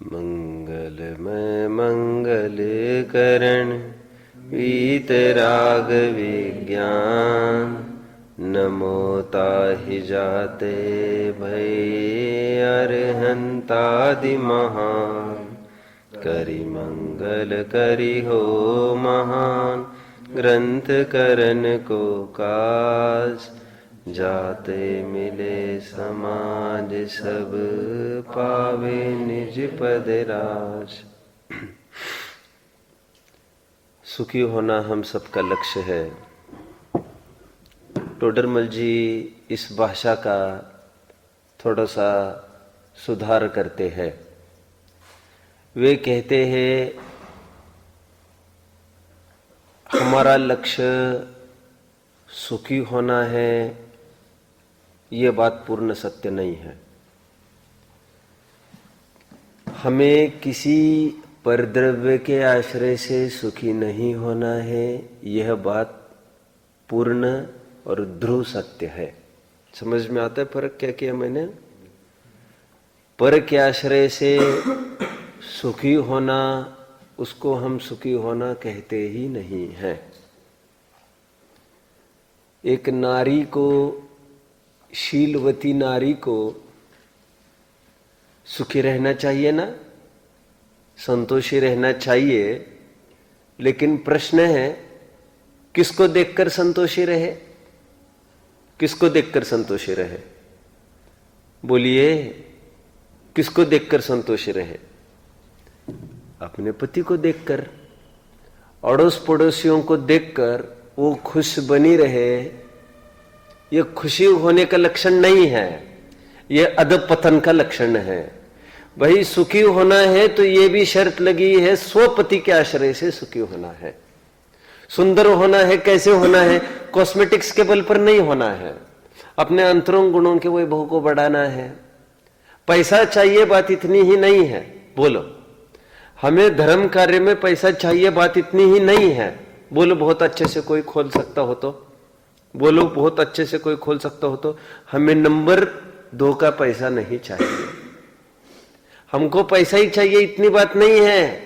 मंगलमय मंगल करण वीतराग विज्ञान, नमो ताहि जाते भय अरहंतादि महान। करि मंगल करि हो महान, ग्रंथ करन को काज। जाते मिले समाज सब, पावे निज पद राज। सुखी होना हम सबका लक्ष्य है। टोडरमल जी इस भाषा का थोड़ा सा सुधार करते हैं। वे कहते हैं हमारा लक्ष्य सुखी होना है, ये बात पूर्ण सत्य नहीं है। हमें किसी परद्रव्य के आश्रय से सुखी नहीं होना है, यह बात पूर्ण और ध्रुव सत्य है। समझ में आता है फर्क क्या किया मैंने? पर के आश्रय से सुखी होना, उसको हम सुखी होना कहते ही नहीं हैं। एक नारी को, शीलवती नारी को सुखी रहना चाहिए ना, संतोषी रहना चाहिए। लेकिन प्रश्न है किसको देखकर संतोषी रहे? किसको देखकर संतोषी रहे? बोलिए, किसको देखकर संतोषी रहे? अपने पति को देखकर, अड़ोस पड़ोसियों को देखकर वो खुश बनी रहे। ये खुशी होने का लक्षण नहीं है, ये अधपतन का लक्षण है। भाई सुखी होना है तो ये भी शर्त लगी है, स्वपति के आश्रय से सुखी होना है। सुंदर होना है, कैसे होना है? कॉस्मेटिक्स के बल पर नहीं होना है, अपने अंतरंग गुणों के वैभव को बढ़ाना है। पैसा चाहिए, बात इतनी ही नहीं है। बोलो, हमें धर्म कार्य में पैसा चाहिए, बात इतनी ही नहीं है। बोलो, बहुत अच्छे से कोई खोल सकता हो तो बोलो, बहुत अच्छे से कोई खोल सकता हो तो। हमें नंबर 2 का पैसा नहीं चाहिए, हमको पैसा ही चाहिए, इतनी बात नहीं है।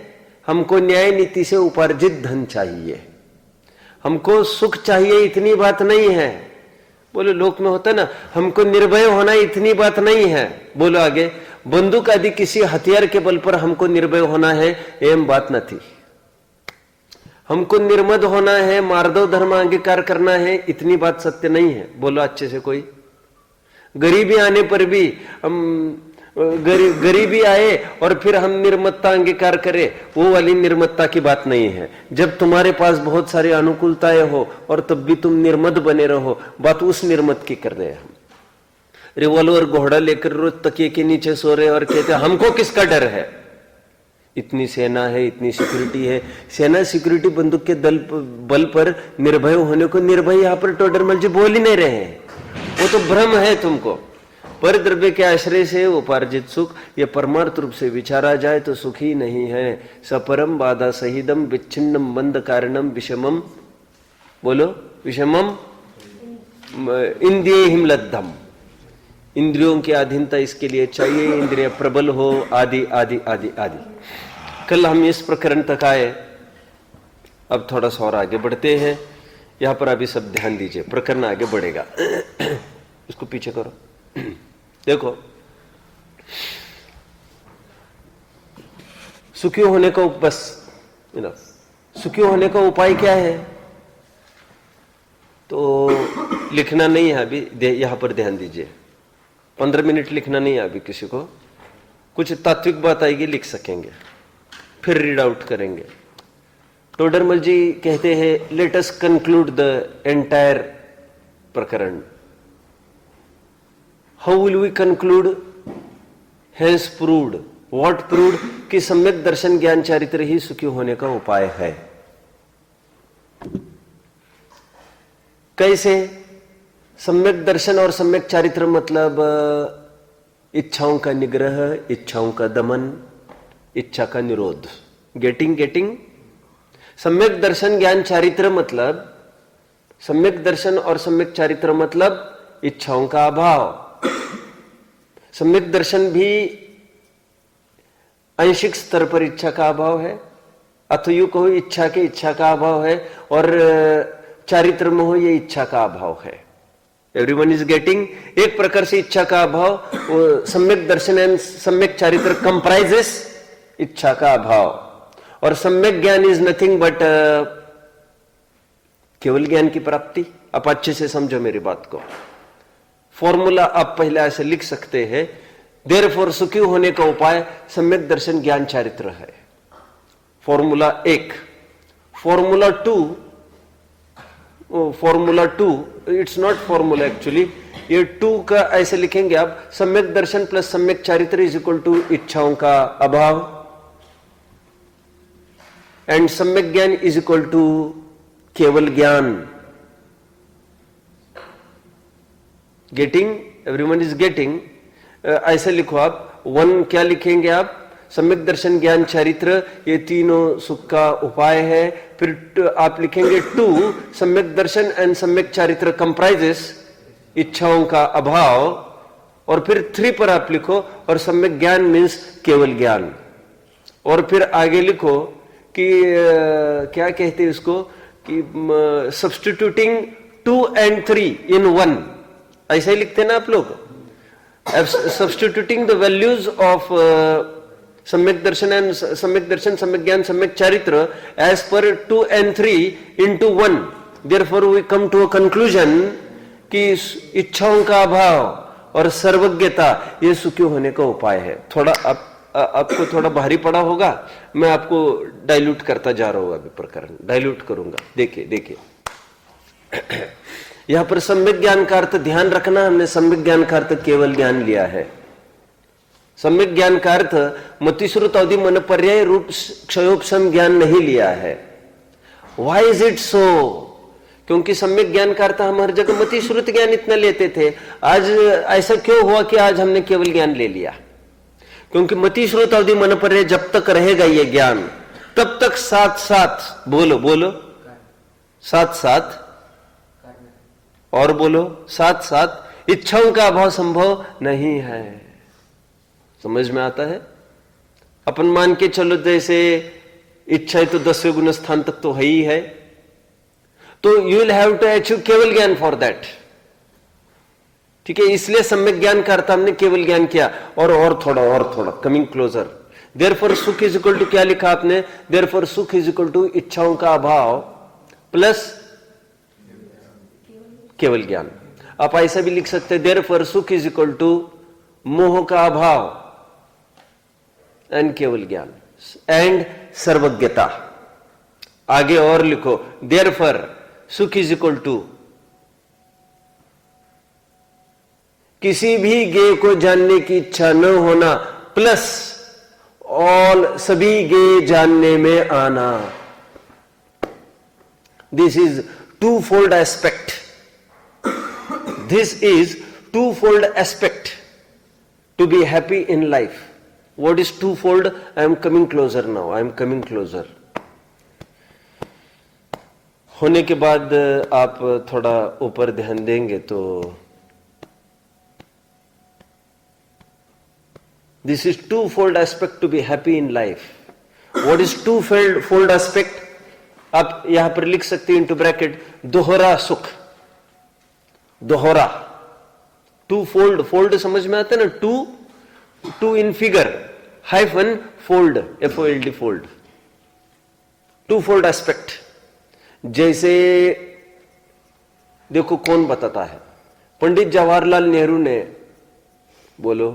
हमको न्याय नीति से उपार्जित धन चाहिए, हमको सुख चाहिए, इतनी बात नहीं है। बोलो, लोक में होता ना, हमको निर्भय होना, इतनी बात नहीं है। बोलो आगे, बंदूक आदि किसी हथियार के बल पर हमको निर्भय होना है, एम बात न थी। हमको निर्मद होना है, मार्दव धर्म अंगीकार करना है, इतनी बात सत्य नहीं है। बोलो अच्छे से कोई। गरीबी आने पर भी हम गरीबी आए और फिर हम निर्मदता अंगीकार करें, वो वाली निर्मदता की बात नहीं है। जब तुम्हारे पास बहुत सारी अनुकूलताएं हो और तब भी तुम निर्मद बने रहो, बात उस निर्मद की कर रहे हैं हम। रिवॉल्वर घोड़ा लेकर रोज तकिए के नीचे सो रहे और कहते हैं हमको किसका डर है? इतनी सेना है, इतनी सिक्योरिटी है। सेना सिक्योरिटी बंदूक के बल पर निर्भय होने को निर्भय यहां पर टोडरमल जी बोल ही नहीं रहे हैं। वो तो भ्रम है तुमको। पर द्रव्य के आश्रय से उपार्जित सुख, ये परमार्थ रूप से विचारा जाए तो सुख ही नहीं है। सपरम बाधा सहिदम विच्छिन्नम बंध कारणम विषमम। बोलो, विषमम इंद्रिय हिमलद्धम। इंद्रियों की अधीनता इसके लिए चाहिए, इंद्रिय प्रबल हो, आदि आदि आदि आदि। कल हम इस प्रकरण तक आए, अब थोड़ा सा और आगे बढ़ते हैं। यहां पर अभी सब ध्यान दीजिए, प्रकरण आगे बढ़ेगा। इसको पीछे करो। देखो, सुखी होने का बस सुखी होने का उपाय क्या है? तो लिखना नहीं है अभी, यहां पर ध्यान दीजिए। 15 मिनट लिखना नहीं है अभी किसी को। कुछ तात्विक बात आएगी, लिख सकेंगे, फिर रीड आउट करेंगे। टोडरमल जी कहते हैं let us conclude the entire प्रकरण। How will we conclude? Hence proved. What proved? कि सम्यक दर्शन ज्ञान चारित्र ही सुखी होने का उपाय है। कैसे? सम्यक दर्शन और सम्यक चारित्र मतलब इच्छाओं का निग्रह, इच्छाओं का दमन, इच्छा का निरोध। गेटिंग। सम्यक दर्शन ज्ञान चारित्र मतलब, सम्यक दर्शन और सम्यक चारित्र मतलब इच्छाओं का अभाव। सम्यक दर्शन भी आंशिक स्तर पर इच्छा का अभाव है, अथवा यूं कहो इच्छा के इच्छा का अभाव है, और चारित्र में हो ये इच्छा का अभाव है। Everyone is getting. एक प्रकार से इच्छा का अभाव सम्यक दर्शन एंड सम्यक चारित्र कंप्राइजेस इच्छा का अभाव, और सम्यक ज्ञान इज नथिंग बट केवल ज्ञान की प्राप्ति। आप अच्छे से समझो मेरी बात को। फॉर्मूला आप पहले ऐसे लिख सकते हैं, देयरफॉर सुखी होने का उपाय सम्यक दर्शन ज्ञान चारित्र है। Formula 1। Formula 2 it's not formula actually, ये 2 का ऐसे लिखेंगे आप, सम्यक दर्शन प्लस सम्यक चारित्र इज इक्वल टू इच्छाओं का अभाव, एंड सम्यक ज्ञान इज इक्वल टू केवल ज्ञान। गेटिंग? Everyone is getting? ऐसे लिखो आप। 1 क्या लिखेंगे आप? सम्यक दर्शन ज्ञान चारित्र ये तीनों सुख का उपाय है। फिर आप लिखेंगे 2 सम्यक दर्शन एंड सम्यक चारित्र कंप्राइजेस इच्छाओं का अभाव, और फिर 3 पर आप लिखो और सम्यक ज्ञान मीन्स केवल ज्ञान। और फिर आगे लिखो कि क्या कहते हैं उसको, कि सब्स्टिट्यूटिंग 2 and 3 इन 1, ऐसा ही लिखते ना आप लोग। सब्स्टिट्यूटिंग द वैल्यूज ऑफ सम्यक दर्शन एंड सम्यक दर्शन, सम्यक ज्ञान, सम्यक चारित्र as per 2 and 3 into 1, therefore we come to a conclusion कि इच्छाओं का अभाव और सर्वज्ञता ये सुखी होने का उपाय है। थोड़ा आपको थोड़ा भारी पड़ा होगा, मैं आपको डाइल्यूट करता जा रहा हूं, अभी प्रकरण डाइल्यूट करूंगा। देखिए यहां पर सम्यक ज्ञान का अर्थ ध्यान रखना, हमने सम्यक ज्ञान का अर्थ केवल ज्ञान लिया है। सम्यक ज्ञान का अर्थ मतिश्रुत अवधि मन पर्याय रूप क्षयोपशम ज्ञान नहीं लिया है। Why is it so? क्योंकि सम्यक ज्ञान का अर्थ हम हर जगह मतिश्रुत ज्ञान इतना लेते थे, आज ऐसा क्यों हुआ कि आज हमने केवल ज्ञान ले लिया? क्योंकि मतिश्रुत अवधि मन पर्याय जब तक रहेगा ये ज्ञान, तब तक साथ साथ बोलो साथ साथ, और बोलो साथ साथ इच्छाओं का अभाव संभव नहीं है। समझ में आता है? अपन मान के चलो जैसे इच्छा है तो 10वें गुण स्थान तक तो है ही है, तो you will have to achieve केवल ज्ञान फॉर दैट। ठीक है, इसलिए सम्यक ज्ञान का अर्थ हमने केवल ज्ञान किया। और थोड़ा कमिंग क्लोजर। देयरफॉर सुख इज इक्वल टू क्या लिखा आपने? देयरफॉर सुख इज इक्वल टू इच्छाओं का अभाव प्लस केवल ज्ञान। आप ऐसा भी लिख सकते हैं, देयरफॉर सुख इज इक्वल टू मोह का अभाव एंड केवल ज्ञान एंड सर्वज्ञता। आगे और लिखो, देयरफॉर सुख इज इक्वल टू किसी भी ज्ञेय को जानने की इच्छा न होना प्लस ऑल सभी ज्ञेय जानने में आना। This is twofold aspect. This is twofold aspect to be happy in life. What is twofold? I am coming closer now. I am coming closer. होने के बाद आप थोड़ा ऊपर ध्यान देंगे तो this is twofold aspect to be happy in life. What is twofold aspect? आप यहां पर लिख सकते हैं into bracket दोहरा सुख। दोहरा twofold, fold समझ में आता है ना? Two in figure hyphen fold, FOLD fold, twofold aspect. जैसे देखो कौन बताता है, पंडित जवाहरलाल नेहरू ने, बोलो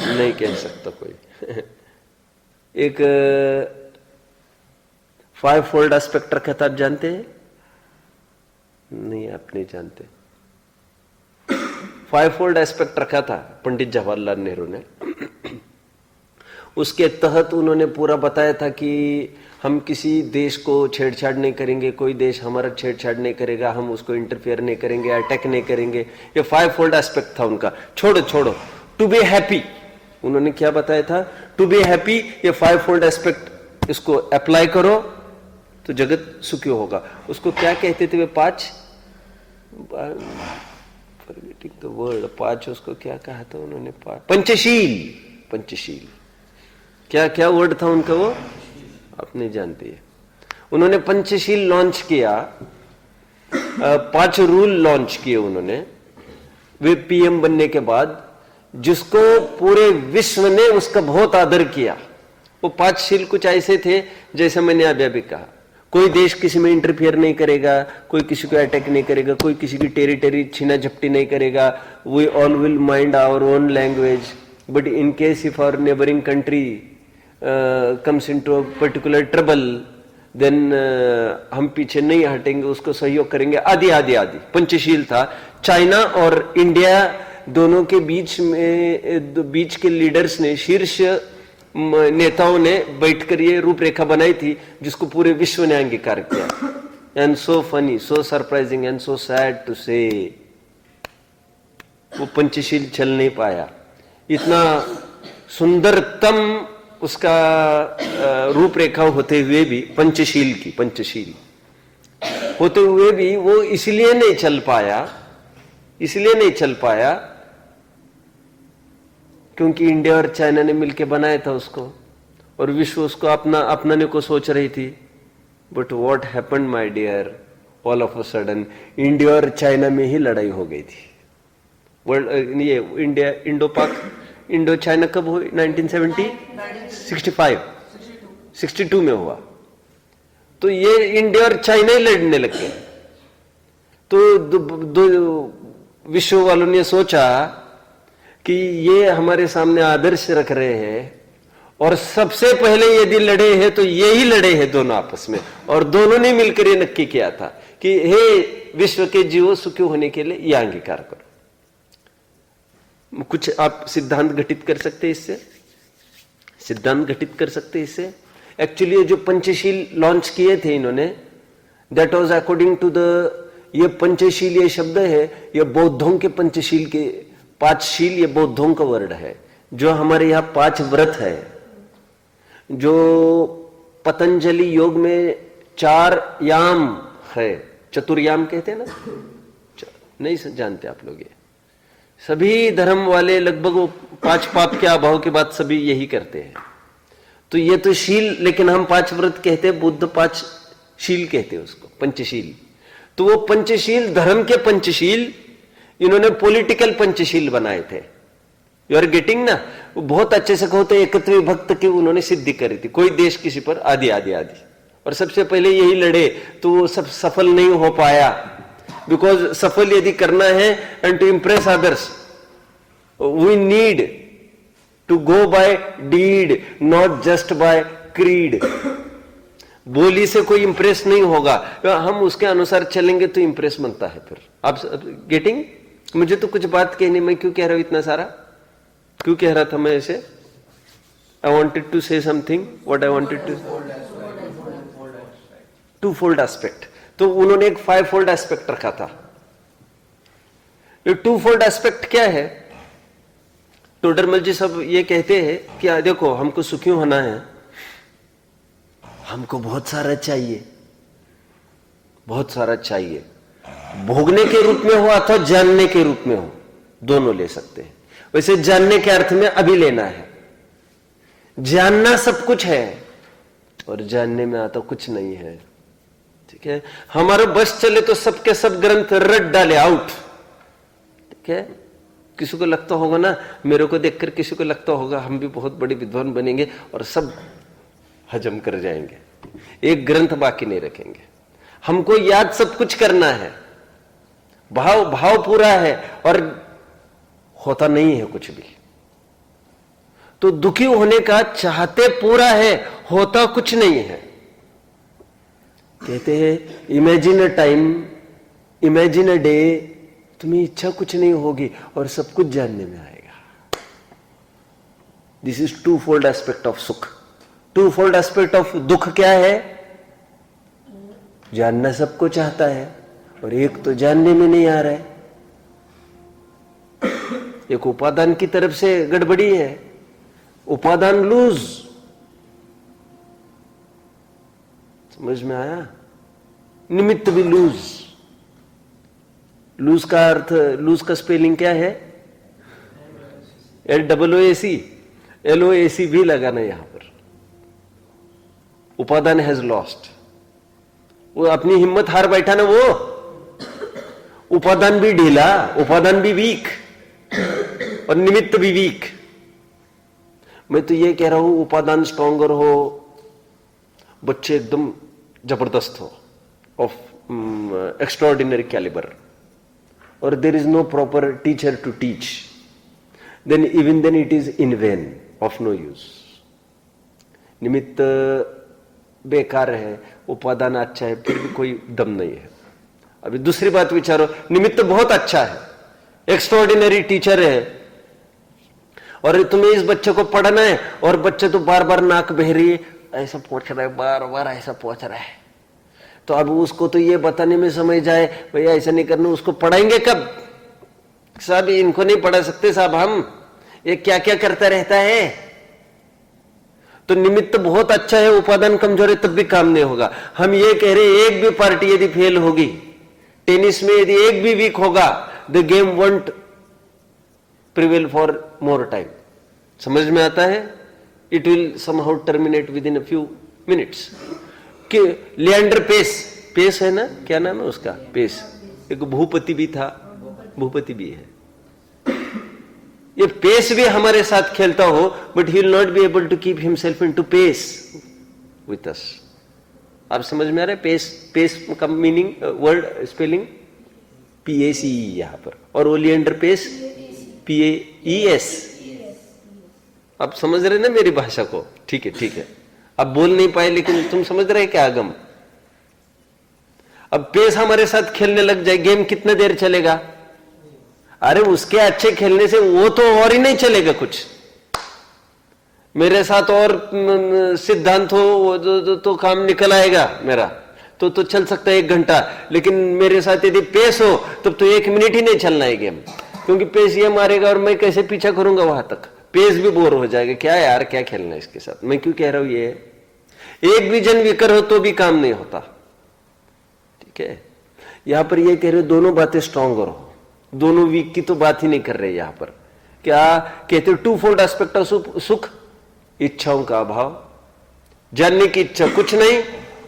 नहीं कह सकता कोई एक 5 फोल्ड एस्पेक्ट रखा था, आप जानते हैं? नहीं, आप नहीं जानते। 5 फोल्ड एस्पेक्ट रखा था पंडित जवाहरलाल नेहरू ने। उसके तहत उन्होंने पूरा बताया था कि हम किसी देश को छेड़छाड़ नहीं करेंगे, कोई देश हमारा छेड़छाड़ नहीं करेगा, हम उसको इंटरफेयर नहीं करेंगे, अटैक नहीं करेंगे। ये 5 फोल्ड एस्पेक्ट था उनका। छोड़ो टू बी हैप्पी, उन्होंने क्या बताया था? टू बी हैप्पी, ये 5 फोल्ड एस्पेक्ट इसको अप्लाई करो तो जगत सुखी होगा। उसको क्या कहते थे वे 5? फॉरगेटिंग द वर्ड, 5 उसको क्या कहा था उन्होंने? पंचशील। पंचशील। क्या क्या वर्ड था उनका वो आप नहीं जानते हैं। उन्होंने पंचशील लॉन्च किया, 5 रूल लॉन्च किए उन्होंने वे पीएम बनने के बाद, जिसको पूरे विश्व ने उसका बहुत आदर किया। वो 5 शील कुछ ऐसे थे जैसे मैंने अभी अभी कहा, कोई देश किसी में इंटरफियर नहीं करेगा, कोई किसी को अटैक नहीं करेगा, कोई किसी की टेरिटरी छीना झपटी नहीं करेगा, we all will mind our own language, but in case if our neighbouring country comes into a particular trouble then हम पीछे नहीं हटेंगे, उसको सहयोग करेंगे, आदि आदि आदि। पंचशील था। चाइना और इंडिया दोनों के बीच के लीडर्स ने, शीर्ष नेताओं ने बैठकर ये रूपरेखा बनाई थी जिसको पूरे विश्व ने अंगीकार किया। And so funny, so surprising and so sad to say, वो पंचशील चल नहीं पाया। इतना सुंदरतम उसका रूपरेखा होते हुए भी, पंचशील होते हुए भी वो इसलिए नहीं चल पाया क्योंकि इंडिया और चाइना ने मिलकर बनाया था उसको, और विश्व उसको अपनाने को सोच रही थी। But what happened my dear, all of a sudden India और चाइना में ही लड़ाई हो गई थी। वर्ल्ड ये इंडो चाइना कब हुई? 1962 में हुआ। तो ये इंडिया और चाइना ही लड़ने लगे। तो दो विश्व वालों ने सोचा कि ये हमारे सामने आदर्श रख रहे हैं, और सबसे पहले यदि लड़े हैं तो ये ही लड़े हैं दोनों आपस में, और दोनों ने मिलकर ये नक्की किया था कि हे विश्व के जीवो सुखी होने के लिए ये अंगीकार करो। कुछ आप सिद्धांत घटित कर सकते इससे। एक्चुअली जो पंचशील लॉन्च किए थे इन्होंने, दैट वाज अकॉर्डिंग टू ये पंचशील ये शब्द है, ये बौद्धों के पंचशील के 5 शील, ये बौद्धों का वर्ड है। जो हमारे यहाँ 5 व्रत है, जो पतंजलि योग में 4 याम है, चतुर्याम कहते हैं ना, नहीं जानते आप लोग? ये सभी धर्म वाले लगभग वो 5 पाप के अभाव के बाद सभी यही करते हैं। तो ये तो शील, लेकिन हम 5 व्रत कहते हैं, बुद्ध 5 शील कहते हैं उसको, पंचशील। तो वो पंचशील, धर्म के पंचशील, इन्होंने पॉलिटिकल पंचशील बनाए थे। यू आर गेटिंग ना? वो बहुत अच्छे से कहते हैं, एकत्व भक्त की उन्होंने सिद्धि करी थी, कोई देश किसी पर आदि आदि आदि, और सबसे पहले यही लड़े। तो वो सब सफल नहीं हो पाया, बिकॉज सफल यदि करना है and to impress others, we need to go by deed, not just by creed. बोली से कोई इंप्रेस नहीं होगा, हम उसके अनुसार चलेंगे तो इंप्रेस बनता है। फिर आप गेटिंग? मुझे तो कुछ बात कहनी, मैं क्यों कह रहा हूं इतना सारा? क्यों कह रहा था मैं ऐसे? I wanted to say something, what I wanted twofold aspect. तो उन्होंने एक 5 फोल्ड एस्पेक्ट रखा था। ये 2 फोल्ड एस्पेक्ट क्या है? टोडरमल जी सब ये कहते हैं कि देखो, हमको सुखी होना है, हमको बहुत सारा चाहिए, भोगने के रूप में हो अथवा जानने के रूप में हो, दोनों ले सकते हैं। वैसे जानने के अर्थ में अभी लेना है, जानना सब कुछ है और जानने में आता कुछ नहीं है। ठीक है, हमारा बस चले तो सबके सब ग्रंथ रट डाले आउट। ठीक है, किसी को लगता होगा ना, मेरे को देखकर किसी को लगता होगा हम भी बहुत बड़े विद्वान बनेंगे और सब हजम कर जाएंगे, एक ग्रंथ बाकी नहीं रखेंगे। हमको याद सब कुछ करना है, भाव पूरा है और होता नहीं है कुछ भी। तो दुखी होने का चाहते पूरा है, होता कुछ नहीं है। कहते हैं imagine a time, imagine a day, तुम्हें इच्छा कुछ नहीं होगी और सब कुछ जानने में आएगा। This is 2 fold aspect of सुख। 2 फोल्ड एस्पेक्ट ऑफ दुख क्या है? जानना सबको चाहता है और एक तो जानने में नहीं आ रहा है। एक उपादान की तरफ से गड़बड़ी है, उपादान लूज। समझ में आया? निमित्त भी लूज। लूज का अर्थ, लूज का स्पेलिंग क्या है? LOOAC। LOAC भी लगाना यहां पर। उपादान हैज लॉस्ट, वो अपनी हिम्मत हार बैठा ना, वो उपादान भी ढीला, उपादान भी वीक और निमित्त भी वीक। मैं तो ये कह रहा हूं उपादान स्ट्रॉन्गर हो, बच्चे एकदम जबरदस्त हो, ऑफ एक्स्ट्राऑर्डिनरी कैलिबर, और there is no proper teacher to teach, then even then it is in vain, of no use. निमित्त बेकार है, उपादान अच्छा है, फिर भी कोई दम नहीं है। अभी दूसरी बात विचारो, निमित्त बहुत अच्छा है, एक्स्ट्राऑर्डिनरी टीचर है, और तुम्हें इस बच्चे को पढ़ना है, और बच्चे तो बार बार नाक बह रही है, ऐसा पूछ रहा है, बार बार ऐसा पूछ रहा है, तो अब उसको तो ये बताने में समय जाए, भैया ऐसा नहीं करना, उसको पढ़ाएंगे कब? साहब इनको नहीं पढ़ा सकते साहब हम, ये क्या क्या करता रहता है। तो निमित्त बहुत अच्छा है, उपादान कमजोर है, तब भी काम नहीं होगा। हम ये कह रहे हैं एक भी पार्टी यदि फेल होगी, टेनिस में यदि एक भी वीक होगा, the game won't prevail for more time. समझ में आता है? It will somehow terminate with in a few minutes. कि लिएंडर पेस है ना, क्या नाम है उसका, पेस, एक भूपति भी था, भूपति भी है। ये पेस भी हमारे साथ खेलता हो, but he will not be able to keep himself in to pace with us. आप समझ में आ रहा है? पेस का मीनिंग, वर्ड स्पेलिंग PACE यहां पर, और वो लिएंडर पेस PAES। आप समझ रहे ना मेरी भाषा को? ठीक है, ठीक है। अब बोल नहीं पाए, लेकिन तुम समझ रहे क्या आगम? अब पेस हमारे साथ खेलने लग जाए, गेम कितने देर चलेगा? अरे उसके अच्छे खेलने से वो तो और ही नहीं चलेगा कुछ। मेरे साथ और सिद्धांत हो तो काम निकल आएगा मेरा, तो चल सकता है 1 घंटा, लेकिन मेरे साथ यदि पेस हो तब तो 1 मिनट ही नहीं चलना है गेम, क्योंकि पेस ये मारेगा और मैं कैसे पीछा करूंगा वहां तक? पेस भी बोर हो जाएगा, क्या यार क्या खेलना है इसके साथ। मैं क्यों कह रहा हूं ये, एक भी जन विकर हो तो भी काम नहीं होता। ठीक है, यहां पर ये कह रहे हो दोनों बातें स्ट्रॉन्गर हो, दोनों वीक की तो बात ही नहीं कर रहे यहां पर। क्या कहते हो? 2-fold एस्पेक्ट ऑफ सुख, इच्छाओं का अभाव, जानने की इच्छा कुछ नहीं,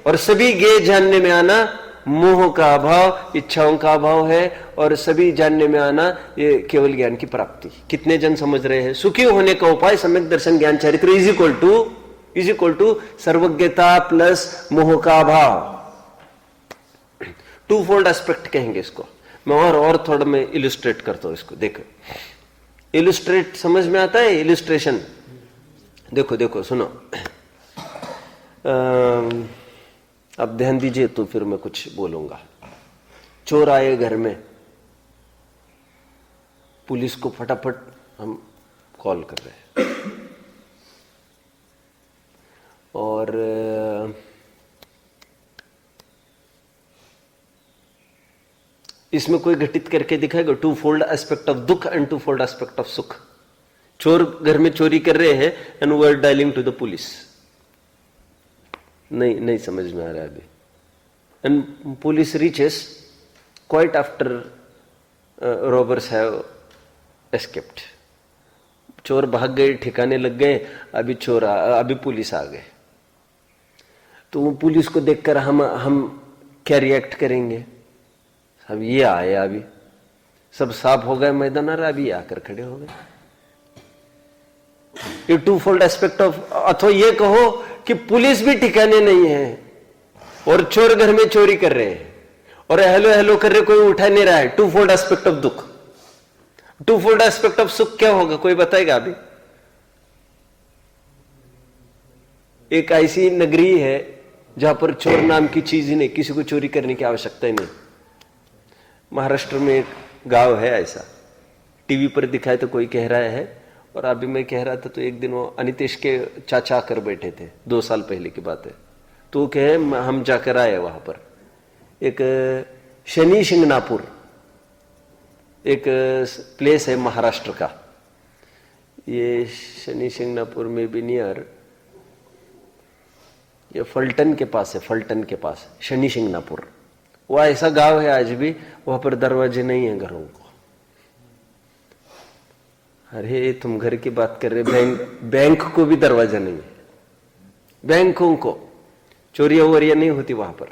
और सभी ज्ञेय जानने में आना, मोह का अभाव, इच्छाओं का अभाव है, और सभी जानने में आना ये केवल ज्ञान की प्राप्ति। कितने जन समझ रहे हैं? सुखी होने का उपाय सम्यक दर्शन ज्ञान चरित्र इज इक्वल टू सर्वज्ञता प्लस मोह का अभाव। 2-fold एस्पेक्ट कहेंगे इसको। मैं और थोड़ा मैं इलिस्ट्रेट करता हूं इसको। देखो, इलिस्ट्रेट समझ में आता है? इलिस्ट्रेशन देखो सुनो। अब ध्यान दीजिए तो फिर मैं कुछ बोलूंगा। चोर आए घर में, पुलिस को फटाफट हम कॉल कर रहे हैं, और इसमें कोई घटित करके दिखाएगा 2-fold एस्पेक्ट ऑफ दुख एंड 2-fold एस्पेक्ट ऑफ सुख। चोर घर में चोरी कर रहे हैं and we are dialling to the police. नहीं समझ में आ रहा है अभी। And police reaches quite after robbers have escaped. चोर भाग गए, ठिकाने लग गए, अभी पुलिस आ गए। तो पुलिस को देखकर हम क्या रिएक्ट करेंगे? अब ये आए, अभी सब साफ हो गए मैदान, अभी आकर खड़े हो गए। ये 2-fold एस्पेक्ट ऑफ, अथवा ये कहो कि पुलिस भी ठिकाने नहीं है और चोर घर में चोरी कर रहे हैं और हेलो कर रहे, कोई उठा नहीं रहा है। 2-fold एस्पेक्ट ऑफ दुख। 2-fold एस्पेक्ट ऑफ सुख क्या होगा? कोई बताएगा अभी? एक ऐसी नगरी है जहां पर चोर नाम की चीज ही नहीं, किसी को चोरी करने की आवश्यकता ही नहीं। महाराष्ट्र में एक गांव है ऐसा, टीवी पर दिखाए तो कोई कह रहा है, और अभी मैं कह रहा था तो एक दिन वो अनितेश के चाचा आकर बैठे थे, 2 साल पहले की बात है। तो वो कहे हम जाकर आए वहां पर, एक शनि शिंगणापुर एक प्लेस है महाराष्ट्र का। ये शनि शिंगणापुर में भी नियर, ये फलटन के पास है, फलटन के पास शनि शिंगणापुर। वो ऐसा गांव है आज भी, वहां पर दरवाजे नहीं है घरों को, अरे तुम घर की बात कर रहे, बैंक को भी दरवाजा नहीं है, बैंकों को चोरियां वोरियां नहीं होती वहां पर।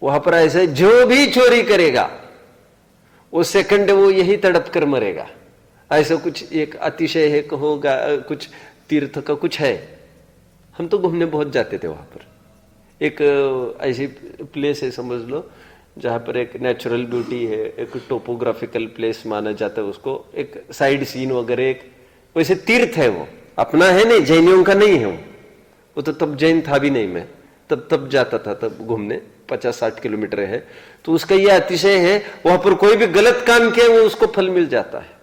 वहां पर ऐसे जो भी चोरी करेगा वो सेकंड वो यही तड़प कर मरेगा। ऐसा कुछ एक अतिशय है, होगा कुछ तीर्थ का कुछ है। हम तो घूमने बहुत जाते थे वहां पर। एक ऐसी प्लेस है समझ लो जहां पर एक नेचुरल ब्यूटी है, एक टोपोग्राफिकल प्लेस माना जाता है उसको, एक साइड सीन वगैरह, एक वैसे तीर्थ है। वो अपना है नहीं, जैनियों का नहीं है वो तो तब जैन था भी नहीं मैं, तब जाता था तब घूमने, 50-60 किलोमीटर है। तो उसका यह अतिशय है, वहां पर कोई भी गलत काम किया वो उसको फल मिल जाता है।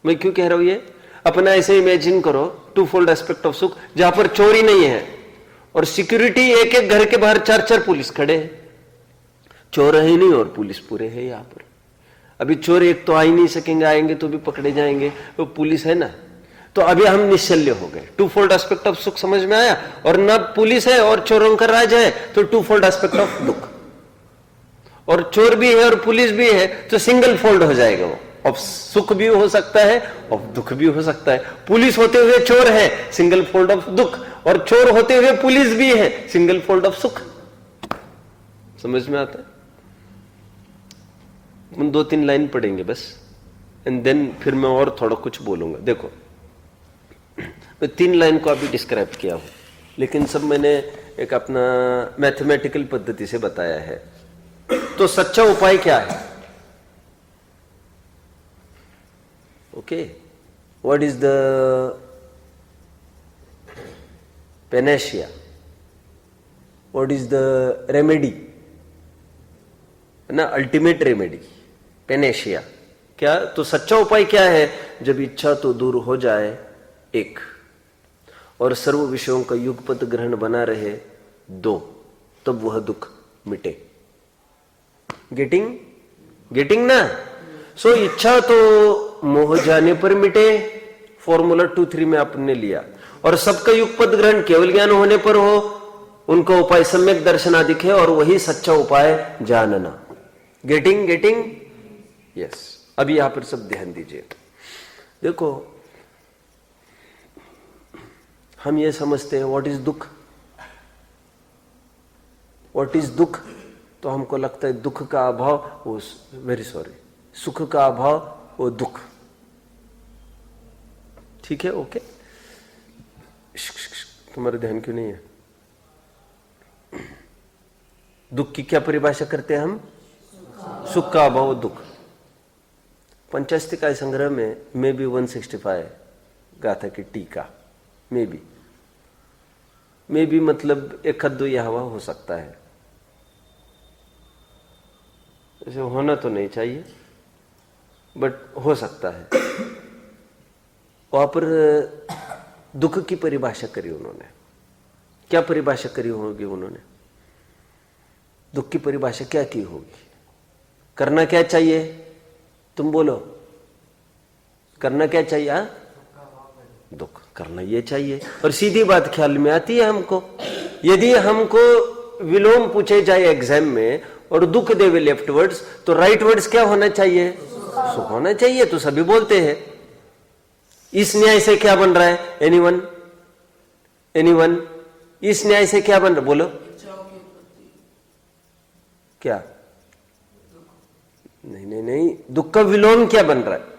मैं क्यों कह रहा हूं ये? अपना ऐसे इमेजिन करो, टू फोल्ड एस्पेक्ट ऑफ सुख, जहां पर चोरी नहीं है और सिक्योरिटी, एक एक घर के बाहर 4-4 पुलिस खड़े हैं। चोर है नहीं और पुलिस पूरे है यहां पर। अभी चोर एक तो आ ही नहीं सकेंगे, आएंगे तो भी पकड़े जाएंगे, तो पुलिस है ना। तो अभी हम निश्चल्य हो गए। टू फोल्ड एस्पेक्ट ऑफ सुख समझ में आया। और ना पुलिस है और चोरों का राज है, तो टू फोल्ड एस्पेक्ट ऑफ दुख। और चोर भी है और पुलिस भी है तो सिंगल फोल्ड हो जाएगा वो। अब सुख भी हो सकता है और दुख भी हो सकता है। पुलिस होते हुए चोर है, सिंगल फोल्ड ऑफ दुख, और चोर होते हुए पुलिस भी है, सिंगल फोल्ड ऑफ सुख। समझ में आता है? हम 2-3 लाइन पढ़ेंगे बस, एंड देन फिर मैं और थोड़ा कुछ बोलूंगा। देखो, मैं 3 लाइन को अभी डिस्क्राइब किया हूं, लेकिन सब मैंने एक अपना मैथमेटिकल पद्धति से बताया है। तो सच्चा उपाय क्या है? Okay, what is the Panacea, what is the remedy, ना अल्टीमेट रेमेडी, पेनेशिया क्या? तो सच्चा उपाय क्या है? जब इच्छा तो दूर हो जाए एक, और सर्व विषयों का युगपत ग्रहण बना रहे 2, तब वह दुख मिटे। गेटिंग ना? सो इच्छा तो मोह जाने पर मिटे, फॉर्मूला 2-3 में आपने लिया। और सबका युगपत ग्रहण केवल ज्ञान होने पर हो, उनका उपाय सम्यक दर्शनादिक है, और वही सच्चा उपाय जानना। Getting yes. अभी यहां पर सब ध्यान दीजिए। देखो, हम ये समझते हैं व्हाट इज दुख, व्हाट इज दुख, तो हमको लगता है दुख का अभाव वो, वेरी सॉरी, सुख का अभाव वो दुख। ठीक है, ओके। तुम्हारे ध्यान क्यों नहीं है? दुख की क्या परिभाषा करते हैं हम? सुख का अभाव दुख। पंचास्तिकाय संग्रह में मे बी 165 गाथा की टीका, मे बी मतलब एक अद्दो यह हवा हो सकता है, ऐसे होना तो नहीं चाहिए बट हो सकता है। वहां पर दुख की परिभाषा करी उन्होंने। क्या परिभाषा करी होगी उन्होंने? दुख की परिभाषा क्या की होगी? करना क्या चाहिए? तुम बोलो, करना क्या चाहिए? हा? दुख करना ये चाहिए। और सीधी बात ख्याल में आती है हमको, यदि हमको विलोम पूछे जाए एग्जाम में और दुख देवे लेफ्ट वर्ड्स, तो राइट वर्ड्स क्या होना चाहिए? सुख होना चाहिए। तो सभी बोलते हैं। इस न्याय से क्या बन रहा है? एनीवन? इस न्याय से क्या बन रहा है? बोलो क्या? नहीं, दुख का विलोम क्या बन रहा है?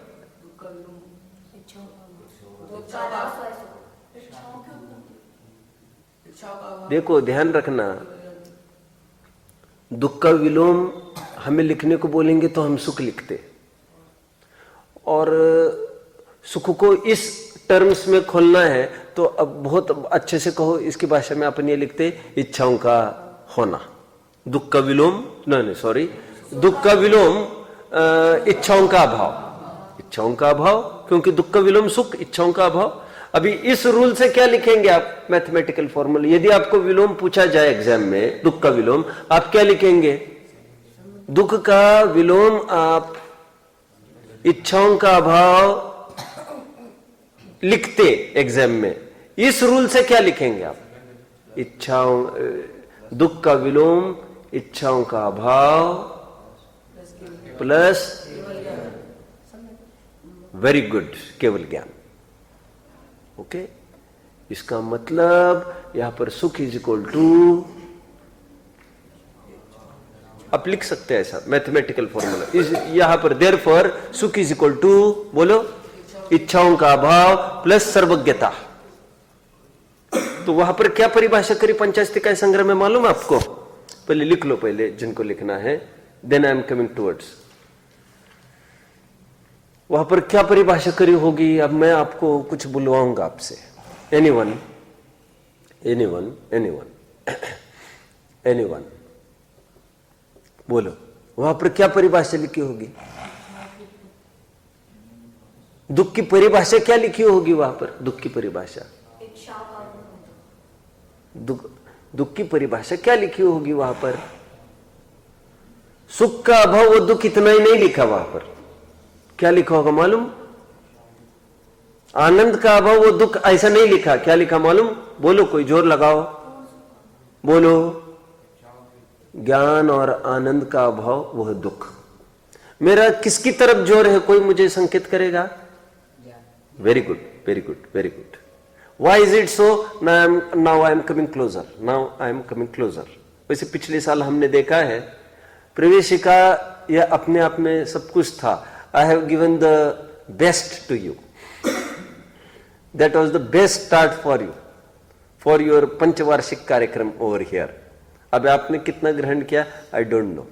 देखो, ध्यान रखना, दुख का विलोम हमें लिखने को बोलेंगे तो हम सुख लिखते, और सुख को इस टर्म्स में खोलना है तो अब बहुत अच्छे से कहो, इसकी भाषा में अपन ये लिखते इच्छाओं का होना। दुख का विलोम, नहीं सॉरी, दुख का विलोम इच्छाओं का अभाव, इच्छाओं का अभाव, क्योंकि दुख का विलोम सुख, इच्छाओं का अभाव। अभी इस रूल से क्या लिखेंगे आप? Mathematical formula. यदि आपको विलोम पूछा जाए एग्जाम में, दुख का विलोम, आप क्या लिखेंगे? दुख का विलोम आप इच्छाओं का अभाव लिखते एग्जाम में। इस रूल से क्या लिखेंगे आप? इच्छाओं, दुख का विलोम इच्छाओं का अभाव प्लस वेरी गुड, केवल ज्ञान। ओके, इसका मतलब यहां पर सुख इज इक्वल टू, आप लिख सकते हैं ऐसा मैथमेटिकल फॉर्मूला इस यहां पर, देयरफॉर सुख इज इक्वल टू, बोलो, इच्छाओं का अभाव प्लस सर्वज्ञता। तो वहां पर क्या परिभाषा करी पंचास्तिका संग्रह में, मालूम आपको? पहले लिख लो, पहले जिनको लिखना है, then I am coming towards. वहां पर क्या परिभाषा करी होगी? अब मैं आपको कुछ बुलवाऊंगा आपसे। एनीवन, एनीवन, एनीवन, एनीवन, बोलो, वहां पर क्या परिभाषा लिखी होगी? दुख की परिभाषा क्या लिखी होगी वहां पर? दुख की परिभाषा, दुख की परिभाषा क्या लिखी होगी वहां पर? सुख का अभाव, वो दुख इतना ही नहीं लिखा वहां पर। क्या लिखा होगा मालूम? आनंद का अभाव, वो दुख ऐसा नहीं लिखा। क्या लिखा मालूम? बोलो, कोई जोर लगाओ, बोलो। ज्ञान और आनंद का अभाव, वह दुख। मेरा किसकी तरफ जोर है, कोई मुझे संकेत करेगा? Very good, very good, very good. Why is it so? Now I am coming closer. Now I am coming closer. वैसे पिछले साल हमने देखा है, प्रवेशिका यह अपने आप में सब कुछ था। I have given the best to you. That was the best start for you, for your पंचवार्षिक कार्यक्रम over here. अब आपने कितना ग्रहण किया, I don't know.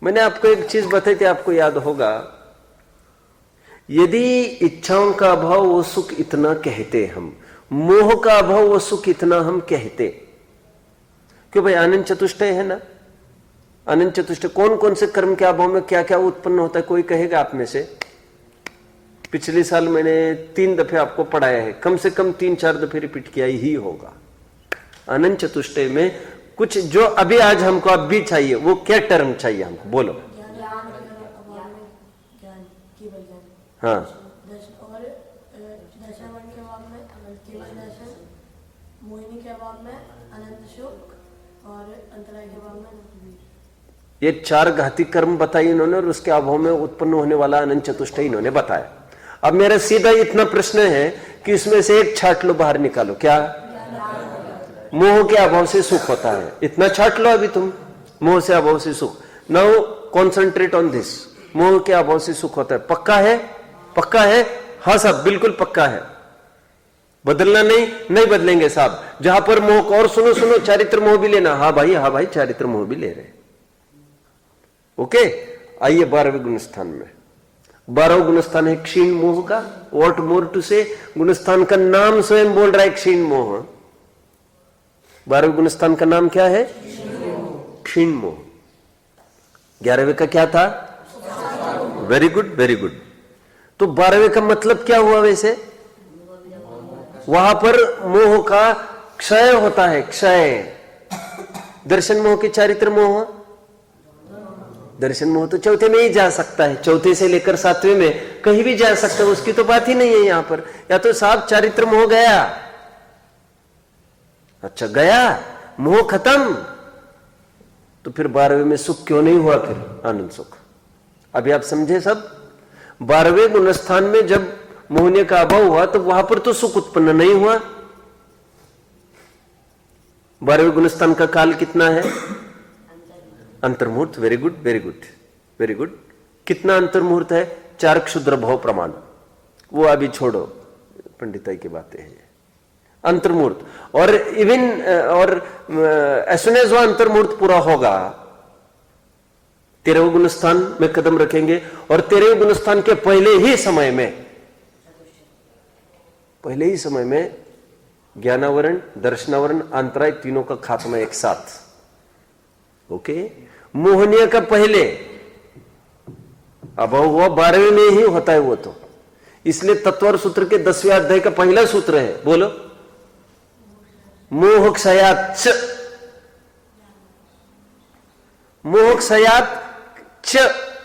मैंने आपको एक चीज बताई थी, आपको याद होगा, यदि इच्छाओं का अभाव वो सुख इतना कहते हम, मोह का अभाव वो सुख इतना हम कहते, क्यों भाई? आनंद चतुष्टय है ना, आनंद चतुष्टय। कौन कौन से कर्म के अभाव में क्या क्या उत्पन्न होता है, कोई कहेगा आप में से? पिछले साल मैंने 3 दफे आपको पढ़ाया है, कम से कम 3-4 दफे रिपीट किया ही होगा। आनंद चतुष्टय में कुछ जो अभी आज हमको अब भी चाहिए, वो क्या टर्म चाहिए हमको, बोलो? हाँ, और दर्शन मन के अभाव में केवल दर्शन, मोहिनी के अभाव में अनंत सुख, और अंतराय के अभाव में। ये 4 घाती कर्म बताई इन्होंने, और उसके अभाव में उत्पन्न होने वाला अनंत चतुष्टय इन्होंने बताया। अब मेरा सीधा इतना प्रश्न है कि इसमें से एक छाट लो, बाहर निकालो। क्या? मोह के अभाव से सुख होता है, इतना छाट लो अभी तुम, मोह से अभाव से सुख। नाउ कॉन्सेंट्रेट ऑन दिस, मोह के अभाव से सुख होता है। पक्का है? पक्का है? हाँ साहब, बिल्कुल पक्का है। बदलना नहीं, नहीं बदलेंगे साहब। जहां पर मोह, और सुनो सुनो, चारित्र मोह भी लेना। हाँ भाई, हाँ भाई, चारित्र मोह भी ले रहे। ओके, आइए 12वें गुणस्थान में। 12वां गुणस्थान है क्षीण मोह का। व्हाट मोर टू से, गुणस्थान का नाम स्वयं बोल रहा है, क्षीण मोह। 12वें गुणस्थान का नाम क्या है? क्षीण मोह। 11वें का क्या था? Very good, very good. तो 12वें का मतलब क्या हुआ वैसे? वहां पर मोह का क्षय होता है, क्षय। दर्शन मोह के चारित्र मोह, दर्शन मोह तो चौथे में ही जा सकता है, चौथे से लेकर 7वें में कहीं भी जा सकता है, उसकी तो बात ही नहीं है यहां पर। या तो साहब चारित्र मोह गया, अच्छा गया, मोह खत्म, तो फिर 12वें में सुख क्यों नहीं हुआ? फिर आनंद सुख। अभी आप समझे सब? 12वें गुणस्थान में जब मोहनीय का अभाव हुआ तो वहां पर तो सुख उत्पन्न नहीं हुआ। 12वें गुणस्थान का काल कितना है? अंतर्मुहूर्त। Very good, very good, very good. कितना अंतर्मुहूर्त है? 4 क्षुद्र भाव प्रमाण। वो अभी छोड़ो, पंडिताई की बातें हैं। अंतर्मुहूर्त, और इवन और एज सुन एज वो अंतर्मुहूर्त पूरा होगा, 13वें गुणस्थान में कदम रखेंगे, और 13वें गुणस्थान के पहले ही समय में ज्ञानावरण, दर्शनावरण, अंतराय, तीनों का खात्मा एक साथ। ओके, मोहनीय का पहले अभाव हुआ, 12वें में ही होता है वो तो। इसलिए तत्वर सूत्र के 10वें अध्याय का पहला सूत्र है, बोलो, मोह क्षयात च। मोह क्षयात च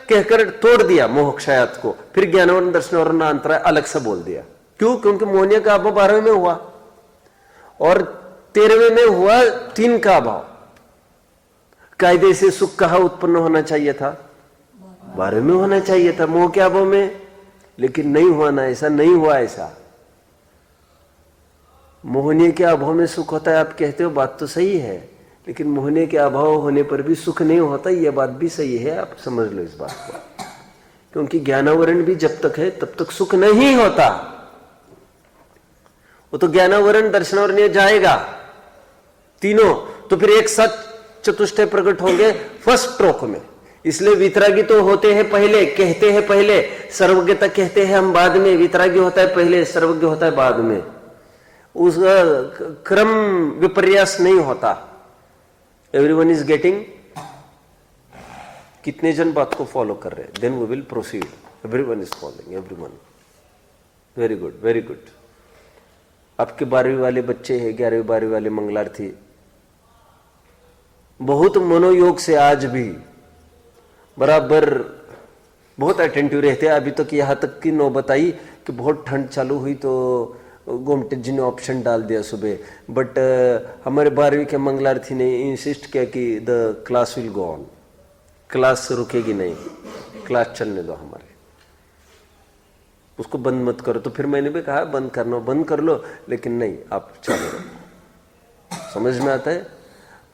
कहकर तोड़ दिया मोह क्षयात को, फिर ज्ञानवरण, दर्शनवरण, अंतराय अलग से बोल दिया। क्यों? क्योंकि मोहनीय का अभाव 12वें में हुआ, और 13वें में हुआ 3 का अभाव। कायदे से सुख कहां उत्पन्न होना चाहिए था? 12वें में होना चाहिए था, मोह के अभाव में। लेकिन नहीं हुआ ना ऐसा, नहीं हुआ ऐसा। मोहनीय के अभाव में सुख होता है आप कहते हो, बात तो सही है, लेकिन मोहनीय के अभाव होने पर भी सुख नहीं होता, यह बात भी सही है, आप समझ लो इस बात को। क्योंकि ज्ञानावरण भी जब तक है तब तक सुख नहीं होता। वो तो ज्ञानावरण दर्शनावरण जाएगा तीनों, तो फिर एक साथ चतुष्टय प्रकट होंगे फर्स्ट स्ट्रोक में। इसलिए वितरागी तो होते हैं पहले, कहते हैं पहले, सर्वज्ञता कहते हैं हम बाद में। वितरागी होता है पहले, सर्वज्ञ होता है बाद में। उस क्रम विपर्यास नहीं होता। Everyone is getting? कितने जन बात को फॉलो कर रहे हैं? Then we will proceed. Everyone is following, everyone. Very good, very good. आपके 12वीं वाले बच्चे हैं, 11वीं 12वीं वाले मंगलार्थी, बहुत मनोयोग से आज भी बराबर बहुत अटेंटिव रहते हैं। अभी तक यहाँ तक की नौबत आई कि बहुत ठंड चालू हुई तो गोमटे जी ने ऑप्शन डाल दिया सुबह, बट हमारे 12वीं के मंगलार्थी ने इंसिस्ट किया कि the class will go on, class रुकेगी नहीं, क्लास चलने दो हमारे, उसको बंद मत करो। तो फिर मैंने भी कहा बंद करना, बंद कर लो, लेकिन नहीं, आप चालू रखो। समझ में आता है?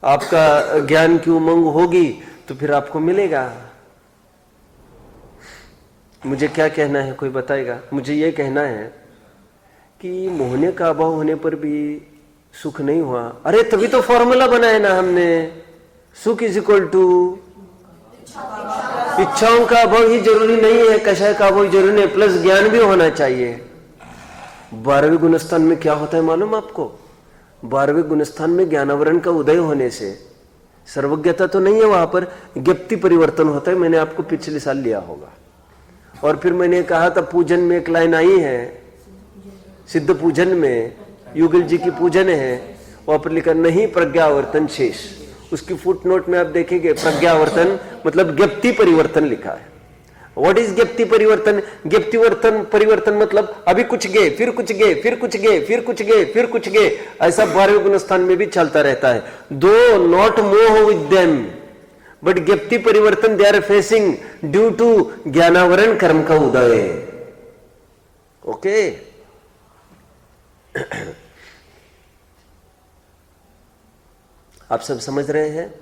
आपका ज्ञान की उमंग होगी तो फिर आपको मिलेगा। मुझे क्या कहना है, कोई बताएगा? मुझे ये कहना है कि मोहने का अभाव होने पर भी सुख नहीं हुआ। अरे तभी तो फॉर्मूला बनाया ना हमने, सुख इज इक्वल टू इच्छाओं का अभाव ही जरूरी नहीं है, कषाय का अभाव जरूरी नहीं, प्लस ज्ञान भी होना चाहिए। 12वें गुणस्थान में क्या होता है मालूम आपको? 12वें गुणस्थान में ज्ञानावरण का उदय होने से सर्वज्ञता तो नहीं है, वहां पर ज्ञप्ति परिवर्तन होता है। मैंने आपको पिछले साल लिया होगा। और फिर मैंने कहा था पूजन में एक लाइन आई है, सिद्ध पूजन में युगल जी की पूजन है, वहां पर लिखा नहीं प्रज्ञावर्तन शेष। उसकी फुटनोट में आप देखेंगे प्रज्ञावर्तन मतलब ज्ञप्ति परिवर्तन लिखा है। व्हाट इज ज्ञप्ति परिवर्तन? ज्ञप्ति परिवर्तन मतलब अभी कुछ गए, फिर कुछ गए, फिर कुछ गए, फिर कुछ गए, फिर कुछ गए। ऐसा 12वें गुणस्थान में भी चलता रहता है। दो नॉट मोह विद देम, बट ज्ञप्ति परिवर्तन they are facing due to ज्ञानावरण कर्म का उदय। ओके, आप सब समझ रहे हैं?